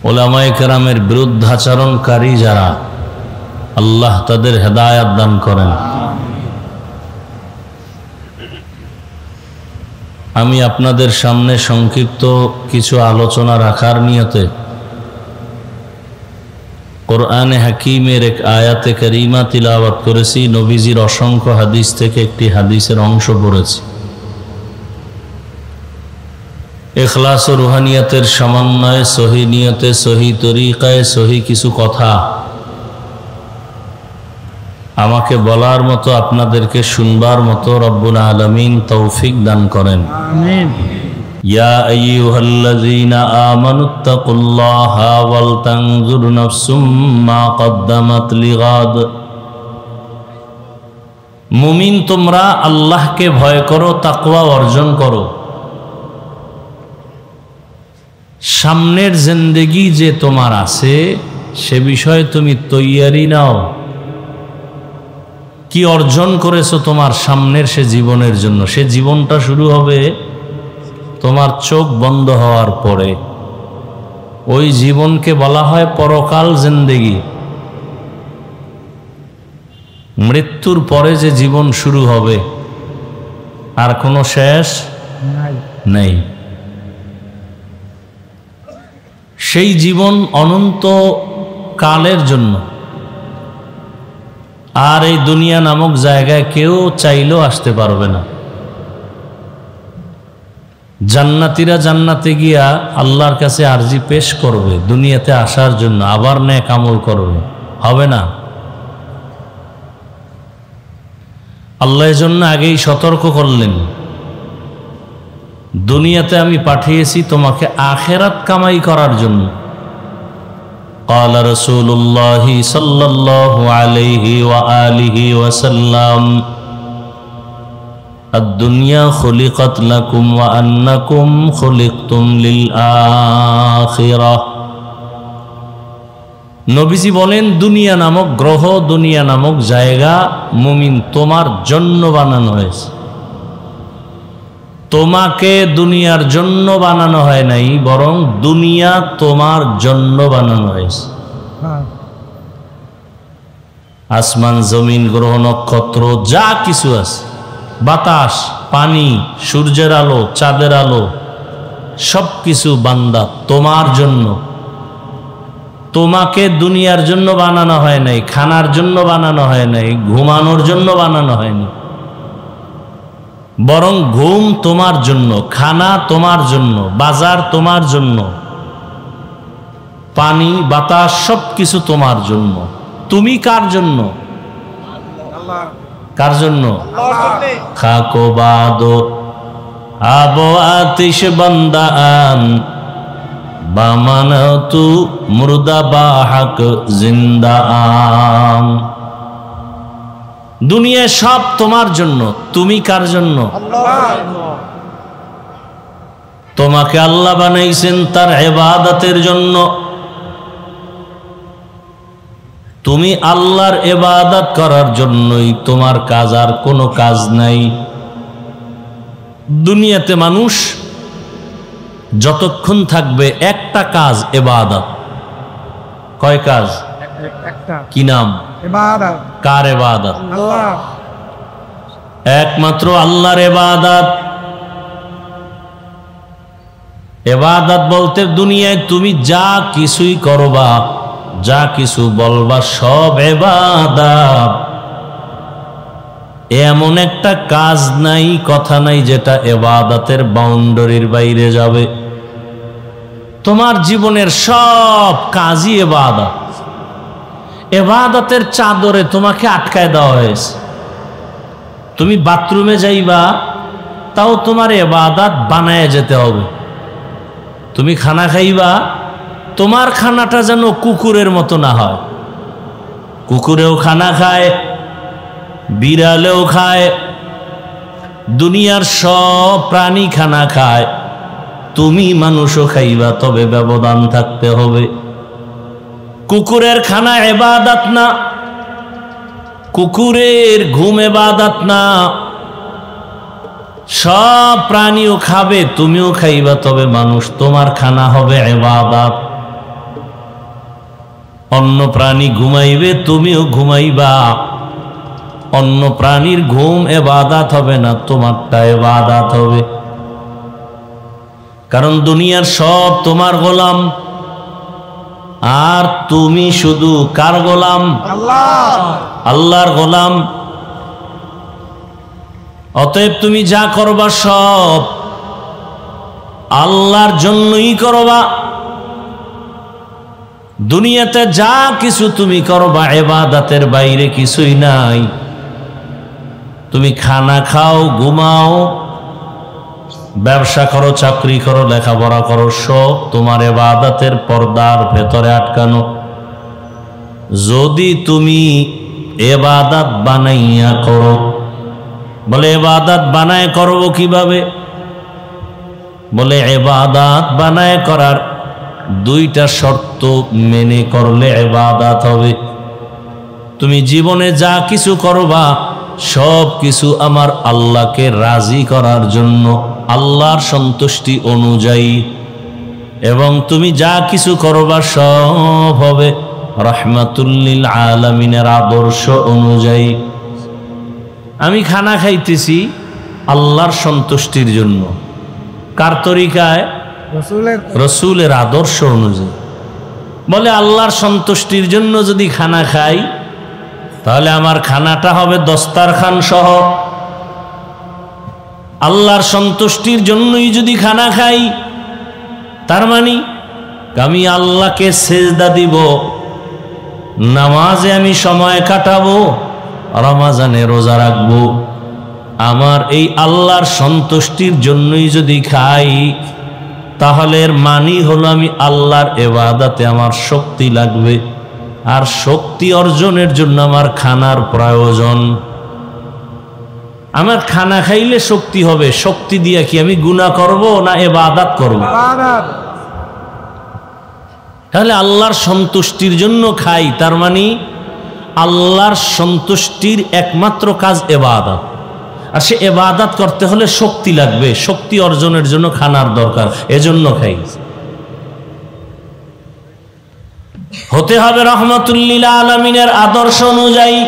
উলামায়ে কেরামের বিরুদ্ধাচরণকারী যারা, আল্লাহ তাদের হেদায়েত দান করেন। আমি আপনাদের সামনে সংক্ষিপ্ত কিছু আলোচনা রাখার নিয়তে কোরআনে হাকিমের এক আয়াতে কারিমা তিলাওয়াত করেছি, নবীজির অসংখ্য হাদিস থেকে একটি হাদিসের অংশ পড়েছি। ইখলাস ও রুহানিয়াতের সমন্বয়ে সহি নিয়তে, সহি তরিকায়, সহি কিছু কথা আমাকে বলার মতো, আপনাদেরকে শুনবার মতো রব্বুল আলামিন তৌফিক দান করেন, আমিন। ইয়া আইয়ুহাল্লাযীনা আমানুত্তাকুল্লাহা ওয়াল তানজুর নাফসুম মা কদ্দামাত লিগাদ। মুমিন তোমরা আল্লাহকে ভয় করো, তাকওয়া অর্জন করো, সামনের জিন্দেগি যে তোমার আছে সে বিষয়ে তুমি তৈয়ারি নাও। কি অর্জন করেছো তোমার সামনের সে জীবনের জন্য, সে জীবনটা শুরু হবে তোমার চোখ বন্ধ হওয়ার পরে। ওই জীবনকে বলা হয় পরকাল জিন্দেগি। মৃত্যুর পরে যে জীবন শুরু হবে আর কোনো শেষ নাই। নেই। সেই জীবন অনন্ত কালের জন্য। আর এই দুনিয়া নামক জায়গায় কেউ চাইলেও আসতে পারবে না। জান্নাতীরা জান্নাতে গিয়া আল্লাহর কাছে আরজি পেশ করবে দুনিয়াতে আসার জন্য, আবার নেক আমল করবে, হবে না। আল্লাহ এর জন্য আগেই সতর্ক করলেন, দুনিয়াতে আমি পাঠিয়েছি তোমাকে আখেরাত কামাই করার জন্য। قال رسول الله صلى الله عليه وآله وسلم الدنيا خلقت لكم وأنكم خلقتم للآخرة। নবীজি বলেন, দুনিয়া নামক গ্রহ, দুনিয়া নামক জায়গা মুমিন তোমার জন্য বানানো হয়েছে। তোমাকে দুনিয়ার জন্য বানানো হয় নাই, বরং দুনিয়া তোমার জন্য বানানো হয়েছে। আসমান, জমিন, গ্রহ, নক্ষত্র যা কিছু আছে, বাতাস, পানি, সূর্যের আলো, চাঁদের আলো, সব কিছু বান্দা তোমার জন্য। তোমাকে দুনিয়ার জন্য বানানো হয় নাই, খানার জন্য বানানো হয় নাই, ঘুমানোর জন্য বানানো হয়নি, বরং ঘুম তোমার জন্য, খানা তোমার জন্য, বাজার তোমার জন্য, পানি, বাতাস সব কিছু তোমার জন্য। তুমি কার জন্য? কার জন্য? খাকো বাদো আবো আতিশ বান্দা আন বামানতু মুর্দা বাহাক জিন্দা আম। দুনিয়া সব তোমার জন্য, তুমি কার জন্য? তোমাকে আল্লাহ বানাইছেন তার ইবাদতের জন্য। তুমি আল্লাহর ইবাদত করার জন্যই, তোমার কাজ আর কোনো কাজ নাই। দুনিয়াতে মানুষ যতক্ষণ থাকবে একটা কাজ, ইবাদত। কয় কাজ? কি নাম? ইবাদত। কার ইবাদত? আল্লাহ। একমাত্র আল্লাহর ইবাদত। ইবাদত বলতে দুনিয়ায় তুমি যা কিছুই করবা, যা কিছু বলবা, সব ইবাদত। এমন একটা কাজ নাই, কথা নাই যেটা ইবাদতের বাউন্ডারির বাইরে যাবে। তোমার জীবনের সব কাজই ইবাদত। ইবাদতের চাদরে তোমাকে আটকায় দেওয়া হয়েছে। তুমি বাথরুমে যাইবা, তাও তোমার ইবাদত বানায় যেতে হবে। তুমি খানা খাইবা, তোমার খানাটা যেন কুকুরের মতো না হয়। কুকুরেও খানা খায়, বিড়ালেও খায়, দুনিয়ার সব প্রাণী খানা খায়, তুমি মানুষও খাইবা, তবে ব্যবধান থাকতে হবে। কুকুরের খানা ইবাদত না, কুকুরের ঘুম ইবাদত না। সব প্রাণীও খাবে, তুমিও খাইবা, তবে মানুষ, তোমার খানা হবে ইবাদত। অন্য প্রাণী ঘুমাইবে, তুমিও ঘুমাইবা। অন্য প্রাণীর ঘুম ইবাদত হবে না, তোমারটা ইবাদত হবে। কারণ দুনিয়ার সব তোমার গোলাম, আর তুমি শুধু কার গোলাম? আল্লাহ। আল্লাহর গোলাম। অতএব তুমি যা করবা সব আল্লাহর জন্যই করবা। দুনিয়াতে যা কিছু তুমি করবা ইবাদতের বাইরে কিছুই নাই। তুমি খানা খাও, ঘুমাও, ব্যবসা করো, চাকরি করো, লেখাপড়া করো, সব তোমার ইবাদতের পর্দার ভেতরে আটকানো। যদি তুমি ইবাদত বানাইয়া করো, বলে ইবাদত বানায় করব কিভাবে? বলে ইবাদত বানায় করার দুইটা শর্ত মেনে করলে ইবাদত হবে। তুমি জীবনে যা কিছু করবা সব কিছু আমার আল্লাহকে রাজি করার জন্য, আল্লাহর সন্তুষ্টি অনুযায়ী, এবং তুমি যা কিছু করবা সব হবে রাহমাতুল লিল আলামিনের আদর্শ অনুযায়ী। আমি খানা খাইতেছি আল্লাহর সন্তুষ্টির জন্য, কার তরিকায়? রসুলের আদর্শ অনুযায়ী। বলে আল্লাহর সন্তুষ্টির জন্য যদি খানা খাই তাহলে আমার খানাটা হবে দস্তারখান সহ। আল্লাহর সন্তুষ্টির জন্যই যদি খানা খাই তার মানে আমি আল্লাহকে সেজদা দিব, নামাজে আমি সময় কাটাবো, রমজানে রোজা রাখবো। আমার এই আল্লাহর সন্তুষ্টির জন্যই যদি খাই তাহলে এর মানি হলো আমি আল্লাহর ইবাদতে আমার শক্তি লাগবে, আর শক্তি অর্জনের জন্য আমার খানার প্রয়োজন। আমার খানা খাইলে শক্তি হবে, শক্তি দিয়ে কি আমি গুনাহ করব না ইবাদত করব? তাহলে আল্লাহর সন্তুষ্টির জন্য খাই, তার মানে আল্লাহর সন্তুষ্টির একমাত্র কাজ ইবাদত, আর সে ইবাদত করতে হলে শক্তি লাগবে, শক্তি অর্জনের জন্য খানার দরকার, এজন্য খাই। হতে হবে রহমাতুল্লিল আলামিনের আদর্শ অনুযায়ী।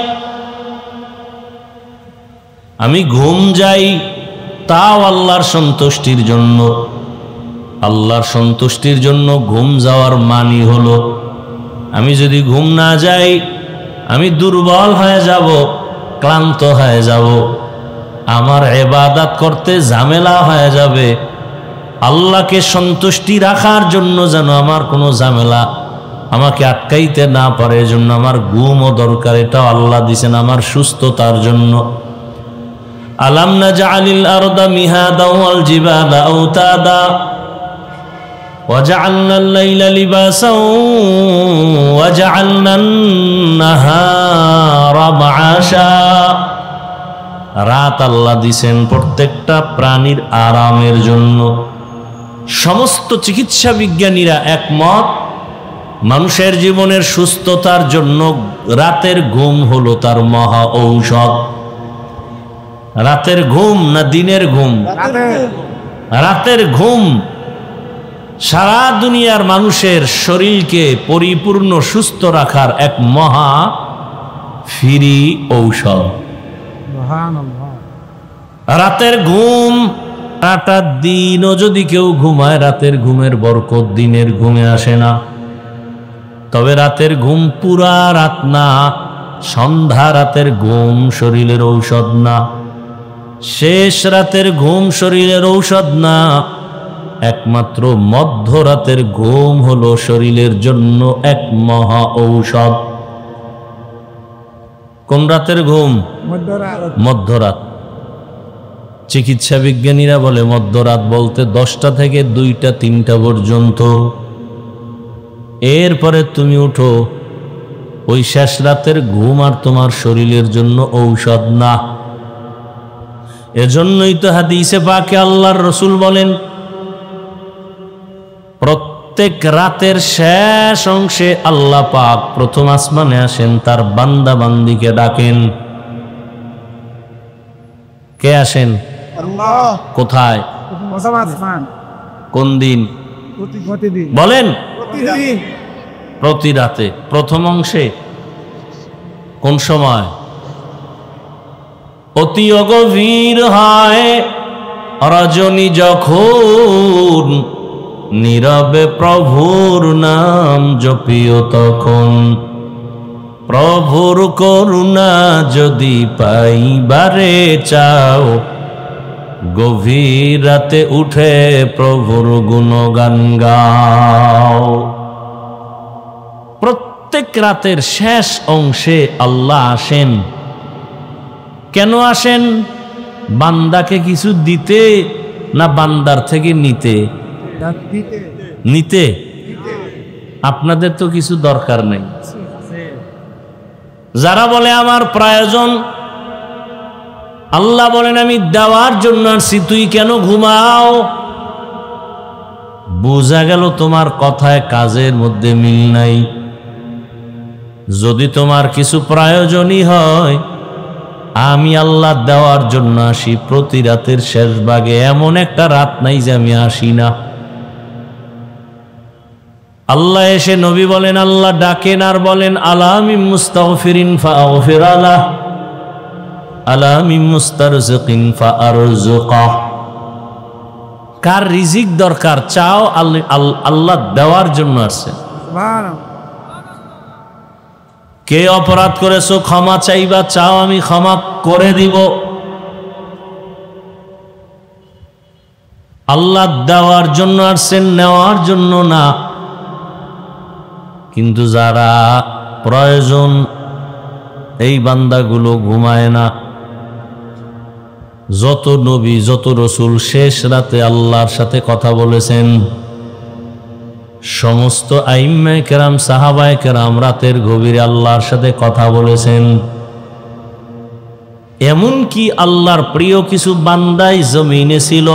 আমি ঘুম যাই তাও আল্লাহর সন্তুষ্টির জন্য। আল্লাহর সন্তুষ্টির জন্য ঘুম যাওয়ার মানি হলো আমি যদি ঘুম না যাই আমি দুর্বল হয়ে যাব, ক্লান্ত হয়ে যাব, আমার ইবাদত করতে ঝামেলা হয়ে যাবে। আল্লাহকে সন্তুষ্টি রাখার জন্য যেন আমার কোনো ঝামেলা আমাকে আটকাইতে না পারে, এজন্য আমার ঘুমও দরকার। এটাও আল্লাহ দিয়েছেন আমার সুস্থতার জন্য। আলাম নাজআলিল আরদা মিহাদা ওয়াল জিবালা আওতাদা ওয়াজআলনাল লাইলা লিবাসাও ওয়াজআলনান নাহারা মাআশা। রাত আল্লাহ দিছেন প্রত্যেকটা প্রাণীর আরামের জন্য। সমস্ত চিকিৎসা বিজ্ঞানীরা একমত, মানুষের জীবনের সুস্থতার জন্য রাতের ঘুম হলো তার মহা ঔষধ। রাতের ঘুম না দিনের ঘুম? রাতের ঘুম সারা দুনিয়ার মানুষের শরীরকে পরিপূর্ণ সুস্থ রাখার এক মহা ফ্রি ঔষধ। রাতের ঘুম সারাটা দিনও যদি কেউ ঘুমায় রাতের ঘুমের বরকত দিনের ঘুমে আসে না। তবে রাতের ঘুম পুরা রাত না, সন্ধ্যা রাতের ঘুম শরীরের ঔষধ না, শেষ রাতের ঘুম শরীরের ঔষধ না, একমাত্র মধ্যরাতের ঘুম হলো শরীরের জন্য এক মহা ঔষধ। কোন রাতের ঘুম? মধ্যরাত। চিকিৎসা বিজ্ঞানীরা বলে মধ্যরাত বলতে 10টা থেকে 2টা 3টা পর্যন্ত। এরপরে তুমি উঠো, ওই শেষ রাতের ঘুম আর তোমার শরীরের জন্য ঔষধ না। এজন্যই তো হাদিসে পাকে আল্লাহর রসুল বলেন প্রত্যেক রাতের শেষ অংশে আল্লাহ পাক প্রথম আসমানে আসেন, তার বান্দা বান্দিকে ডাকেন। কে আসেন? আল্লাহ। কোথায়? কোন দিন বলেন? প্রতি রাতে। প্রথম অংশে কোন সময়? অতি অগভীর হয় রজনী যখন, নীরবে প্রভুর নাম জপিও তখন। প্রভুর করুণা যদি পাইবারে চাও, গভীর রাতে উঠে প্রভুর গুণগান গাও। প্রত্যেক রাতের শেষ অংশে আল্লাহ আসেন। কেন আসেন? বান্দাকে কিছু দিতে না বান্দার থেকে নিতে? নিতে। আপনাদের তো কিছু দরকার নেই। যারা বলে আমার প্রয়োজন, আল্লাহ বলেন আমি দেওয়ার জন্য আসছি, তুই কেন ঘুমাও? বোঝা গেল তোমার কথায় কাজের মধ্যে মিল নাই। যদি তোমার কিছু প্রয়োজনই হয়, আমি আল্লাহ দেওয়ার জন্য আসি প্রতি রাতের শেষ ভাগে। এমন একটা রাত নাই যে আমি আসি না। আল্লাহ এসে নবী বলেন, আল্লাহ ডাকেন আর বলেন আলা মিন মুস্তাগফিরিন ফাগফির আলাহ, আলা মিন মুস্তারজিকিন ফাআরযুকাহ। কার রিজিক দরকার চাও, আল্লাহ দেওয়ার জন্য আসছে। কে অপরাধ করেছো ক্ষমা চাইবা, চাও আমি ক্ষমা করে দিব। আল্লাহ দেওয়ার জন্য আসছেন, নেওয়ার জন্য না। কিন্তু যারা প্রয়োজন এই বান্দাগুলো ঘুমায় না। যত নবী যত রসুল শেষ রাতে আল্লাহর সাথে কথা বলেছেন, সমস্ত আইম্মায়ে কেরাম সাহাবায়ে কেরাম রাতের গভীরে আল্লাহর সাথে কথা বলেছেন। এমনকি আল্লাহর প্রিয় কিছু বান্দাই জমিনে ছিল,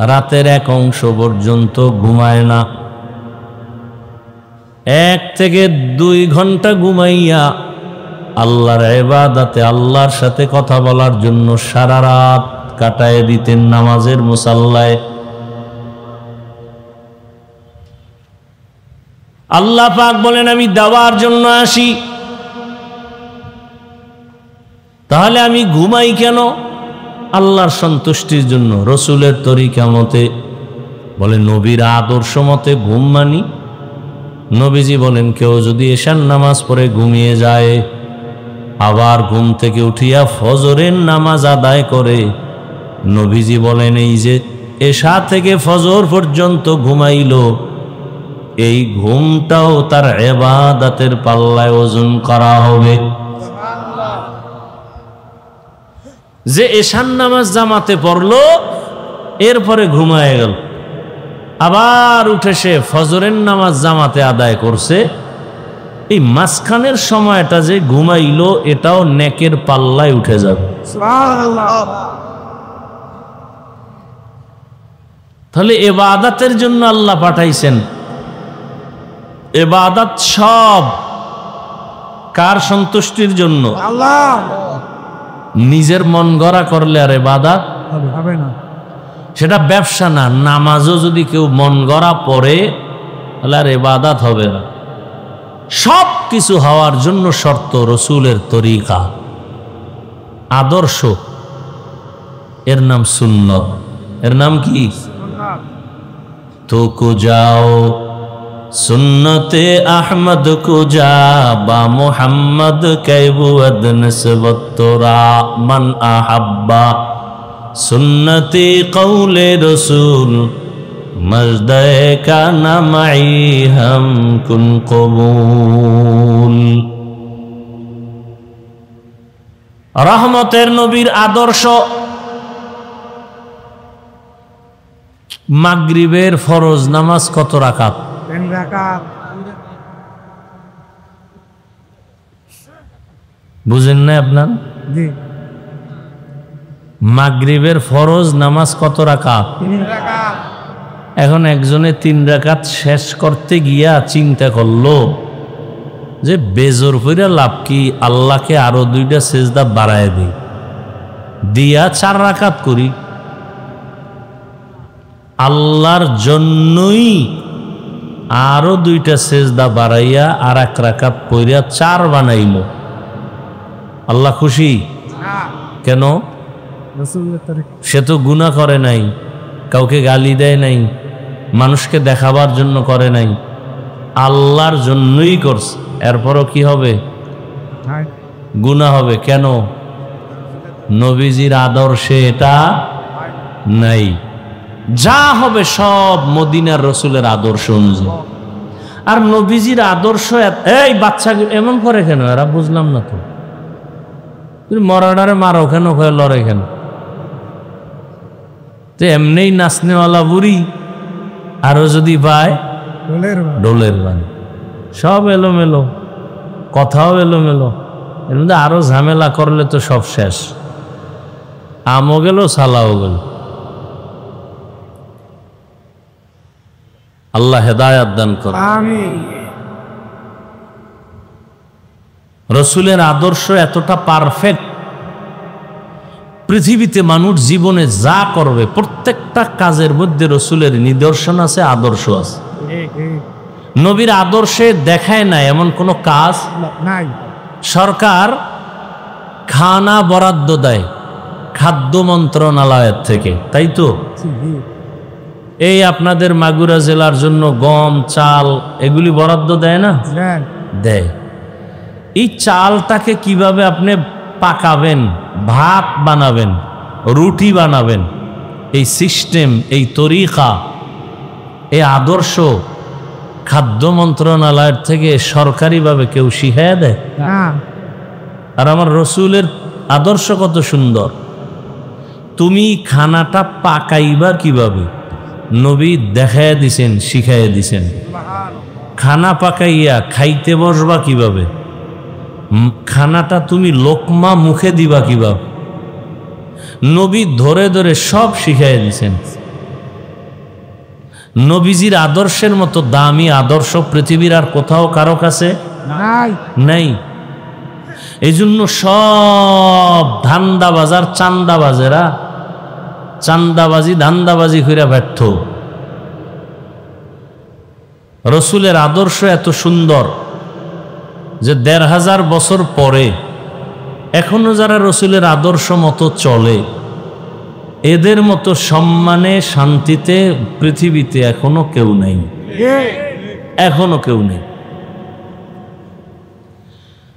রাতের এক অংশ পর্যন্ত ঘুমায় না। 1 থেকে 2 ঘন্টা ঘুমাইয়া আল্লাহর ইবাদতে আল্লাহর সাথে কথা বলার জন্য সারা রাত কাটায় দিতেন নামাজের মুসাল্লায়। আল্লাহ পাক বলেন আমি দেওয়ার জন্য আসি, তাহলে আমি ঘুমাই কেন? আল্লাহর সন্তুষ্টির জন্য, রসুলের তরিকা মতে, বলে নবীর আদর্শ মতে ঘুম মানি। নবীজি বলেন কেউ যদি এশার নামাজ পড়ে ঘুমিয়ে যায়, আবার ঘুম থেকে উঠিয়া ফজরের নামাজ আদায় করে, নবীজি বলেন এই যে এশা থেকে ফজর পর্যন্ত ঘুমাইল, এই ঘুমটাও তার ইবাদতের পাল্লায় ওজন করা হবে। যে এশার নামাজ জামাতে পড়লো, এরপরে ঘুমায় গেল, আবার উঠে সে ফজরের নামাজ জামাতে আদায় করছে, এই মাঝখানের সময়টা যে ঘুমাইলো এটাও নেকের পাল্লায় উঠে যাবে। তাহলে ইবাদতের জন্য আল্লাহ পাঠাইছেন। ইবাদত সব কার সন্তুষ্টির জন্য? আল্লাহ। নিজের মন গড়া করলে আর ইবাদত হবে না, সেটা ব্যবসা না। নামাজও যদি কেউ মন গড়া পড়ে তাহলে আর ইবাদত হবে না। সব কিছু হওয়ার জন্য শর্ত রসুলের তরিকা, আদর্শ, এর নাম সুন্নত। এর নাম কি? তো কো যাও সুন্নতে আহমদ কো যা, বা মোহাম্মদ কৈবুদ নসবত তোরা মান আহাব্বা, সুন্নতে কৌলে রসুল মজদে কা নামাই হাম কুন কবুল। রহমতের নবীর আদর্শ। মাগরিবের ফরজ নামাজ কত রাকাত? 3 রাকাত। বুঝেন না আপনার? জি। মাগরিবের ফরজ নামাজ কত রাকাত? 3 রাকাত। এখন একজনে 3 রাকাত শেষ করতে গিয়া চিন্তা করলো যে বেজোর কইরা লাভ কি, আল্লাহকে আরো 2টা সেজদা বাড়ায় দিই, দিয়া 4 রাকাত করি। আল্লাহর জন্যই আরো 2টা সেজদা বাড়াইয়া আর 1 রাকাত পইরা 4 বানাইল। আল্লাহ খুশি কেন? রাসূলের তরিকা। সে তো গুনাহ করে নাই, কাউকে গালি দেয় নাই, মানুষকে দেখাবার জন্য করে নাই, আল্লাহর জন্যই করছে। এরপরও কি হবে? গুনাহ হবে। কেন? নবীজির আদর্শে এটা নাই। যা হবে সব মদিনার রসুলের আদর্শ অনুযায়ী। আর নবীজির আদর্শ, এই বাচ্চা এমন করে কেন? এরা বুঝলাম না তো। তুমি মরাডারে মারো কেন, হয়ে লড়ে কেন? তো এমনি নাচনেওয়ালা বুড়ি, আরো যদি পায় ডোলের বান। সব এলোমেলো, কথাও এলোমেলো। এর মধ্যে আরো ঝামেলা করলে তো সব শেষ। আমও গেল, সালাও গেল। আল্লাহ হেদায়াত দান করে। আমিন। রসুলের আদর্শ এতটা পারফেক্ট, পৃথিবীতে মানুষ জীবনে যা করবে প্রত্যেকটা কাজের মধ্যে রসুলের নিদর্শন আছে, আদর্শ আছে। নবীর আদর্শে দেখায় না এমন কোনো কাজ নাই। সরকার খানা বরাদ্দ দেয় খাদ্য মন্ত্রণালয়ের থেকে, তাই তো? এই আপনাদের মাগুরা জেলার জন্য গম চাল এগুলি বরাদ্দ দেয় না? দেন। দেয়। এই চালটাকে কিভাবে আপনি পাকাবেন, ভাত বানাবেন, রুটি বানাবেন, এই সিস্টেম, এই তরিকা, এই আদর্শ খাদ্য মন্ত্রণালয়ের থেকে সরকারিভাবে কেউ শিখাইয়া দেয়? না। আর আমার রসুলের আদর্শ কত সুন্দর। তুমি খানাটা পাকাইবা কিভাবে নবী দেখাইয়া দিছেন, শিখাইয়া দিছেন। খানা পাকাইয়া খাইতে বসবা কিভাবে, খানাটা তুমি লোকমা মুখে দিবা কিভাবে, নবী ধরে ধরে সব শিখাইয়া দিছেন। নবীজির আদর্শের মতো দামি আদর্শ পৃথিবীর আর কোথাও কারো কাছে নাই। নাই। এই জন্য সব ধান্দাবাজার চান্দাবাজেরা চান্দাবাজি ধান্দাবাজি কইরা ব্যর্থ। রসুলের আদর্শ এত সুন্দর যে ১৫০০ বছর পরে এখনো যারা রসুলের আদর্শ মতো চলে, এদের মতো সম্মানে শান্তিতে পৃথিবীতে এখনো কেউ নেই, এখনো কেউ নেই।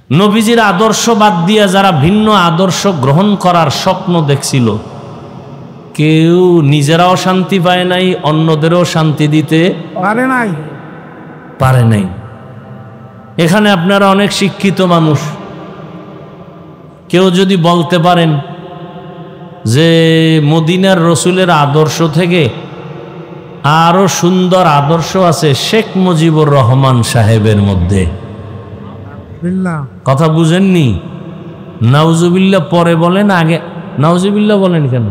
নবীজির আদর্শ বাদ দিয়া যারা ভিন্ন আদর্শ গ্রহণ করার স্বপ্ন দেখছিল, কেউ নিজেরাও শান্তি পায় নাই, অন্যদেরও শান্তি দিতে পারে নাই। এখানে আপনারা অনেক শিক্ষিত মানুষ, কেউ যদি বলতে পারেন যে মদিনার রসুলের আদর্শ থেকে আরো সুন্দর আদর্শ আছে শেখ মুজিবুর রহমান সাহেবের মধ্যে, কথা বুঝেননি? নাউজুবিল্লাহ পরে বলেন, আগে নাউজুবিল্লাহ বলেন কেন?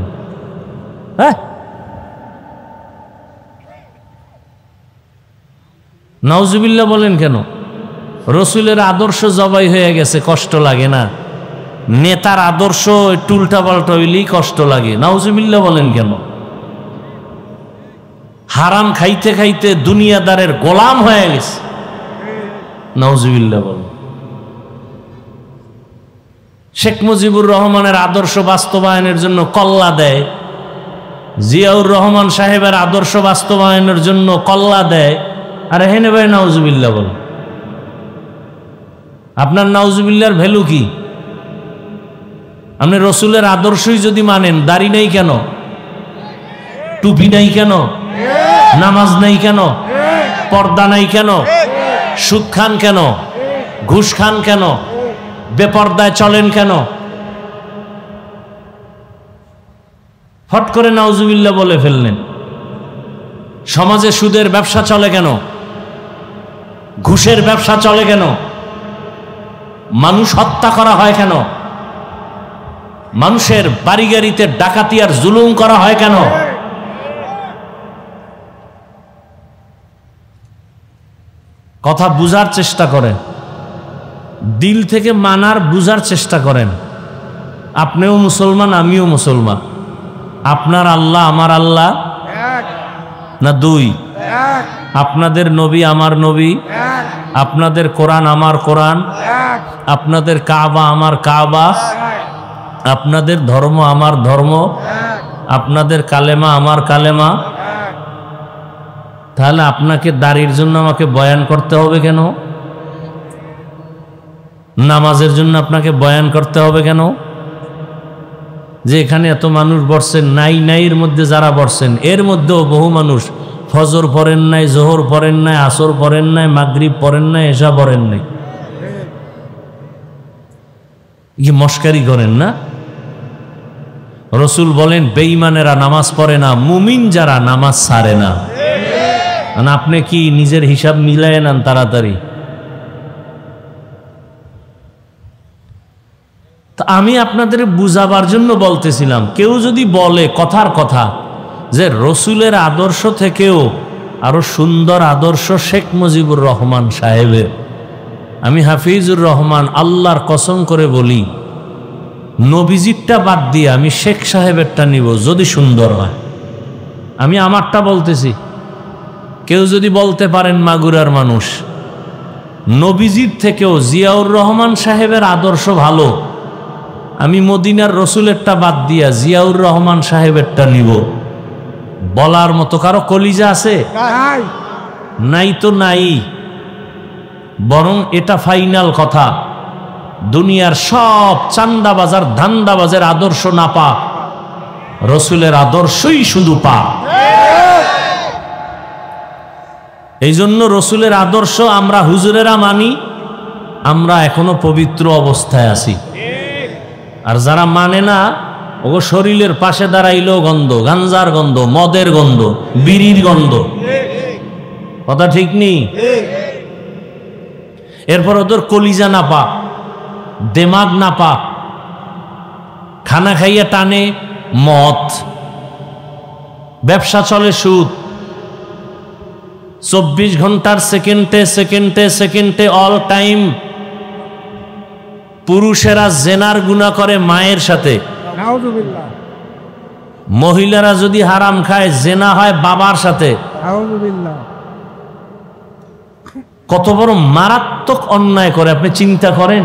হ্যাঁ, নাউজুবিল্লাহ বলেন কেন? রসুলের আদর্শ জবাই হয়ে গেছে, কষ্ট লাগে না? নেতার আদর্শ একটু উল্টা পাল্টা হইলেই কষ্ট লাগে, নাউজুবিল্লাহ বলেন কেন? হারাম খাইতে খাইতে দুনিয়াদারের গোলাম হয়ে গেছে, নাউজুবিল্লাহ বলেন। শেখ মুজিবুর রহমানের আদর্শ বাস্তবায়নের জন্য কল্লা দেয়, জিয়াউর রহমান সাহেবের আদর্শ বাস্তবায়নের জন্য কল্লা দেয়, আর হেনে ভাই নাউজুবিল্লাহ বলেন। আপনার নাউজুবিল্লাহর ভ্যালু কি? আপনি রসুলের আদর্শই যদি মানেন, দাড়ি নাই কেন, টুপি নাই কেন, নামাজ নাই কেন, পর্দা নাই কেন, সুদ খান কেন, ঘুষ খান কেন, বেপর্দায় চলেন কেন? হট করে নাউজুবিল্লাহ বলে ফেললেন। সমাজে সুদের ব্যবসা চলে কেন, ঘুষের ব্যবসা চলে কেন, মানুষ হত্যা করা হয় কেন, মানুষের বাড়ি গাড়িতে ডাকাতি আর জুলুম করা হয় কেন? কথা বুঝার চেষ্টা করেন, দিল থেকে মানার বুঝার চেষ্টা করেন। আপনিও মুসলমান, আমিও মুসলমান। আপনার আল্লাহ আমার আল্লাহ না দুই? আপনাদের নবী আমার নবী, আপনাদের কোরআন আমার কোরআন, আপনাদের কাবা আমার কাবা, আপনাদের ধর্ম আমার ধর্ম, আপনাদের কালেমা আমার কালেমা। তাহলে আপনাকে দাড়ির জন্য আমাকে বয়ান করতে হবে কেন? নামাজের জন্য আপনাকে বয়ান করতে হবে কেন? যে এখানে এত মানুষ বসছেন, নাই নাইয়ের মধ্যে যারা বসছেন, এর মধ্যেও বহু মানুষ ফজর পড়েন নাই, জোহর পড়েন নাই, আসর পড়েন নাই, মাগরিব পড়েন নাই, এশা পড়েন নাই। কি মস্কারি করেন না? রসুল বলেন বেঈমানেরা নামাজ পড়ে না, মুমিন যারা নামাজ ছাড়ে না। আপনি কি নিজের হিসাব মিলাই নেন তাড়াতাড়ি? আমি আপনাদের বুঝাবার জন্য বলতেছিলাম, কেউ যদি বলে কথার কথা যে রসুলের আদর্শ থেকেও আরো সুন্দর আদর্শ শেখ মুজিবুর রহমান সাহেবের, আমি হাফিজুর রহমান আল্লাহর কসম করে বলি, নবীজিরটা বাদ দিয়ে আমি শেখ সাহেবেরটা নিব যদি সুন্দর হয়। আমি আমারটা বলতেছি। কেউ যদি বলতে পারেন মাগুরার মানুষ, নবীজির থেকেও জিয়াউর রহমান সাহেবের আদর্শ ভালো, আমি মদিনার রসুলেরটা বাদ দিয়া জিয়াউর রহমান সাহেবেরটা নিব, বলার মতো কারো কলিজা আছে? নাই। নাই তো নাই। বরং এটা ফাইনাল কথা, দুনিয়ার সব চান্দাবাজার ধান্দাবাজের আদর্শ না পা, রসুলের আদর্শই শুধু পা। এই জন্য রসুলের আদর্শ আমরা হুজুরেরা মানি, আমরা এখনো পবিত্র অবস্থায় আছি। আর যারা মানে না, ও শরীরের পাশে দাঁড়াইলেও গন্ধ, গাঞ্জার গন্ধ, মদের গন্ধ, বিড়ির গন্ধ। কথা ঠিক নেই? এরপর ওদের কলিজা না পা, দেমাগ না পা, খানা খাইয়া টানে মদ, ব্যবসা চলে সুদ, 24 ঘন্টার সেকেন্ডে সেকেন্ডে সেকেন্ডে অল টাইম পুরুষেরা জেনার গুনাহ করে মায়ের সাথে, নাউযুবিল্লাহ। মহিলারা যদি হারাম খায় জেনা হয় বাবার সাথে। নাউযুবিল্লাহ। কত বড় মারাত্মক অন্যায় করে আপনি চিন্তা করেন।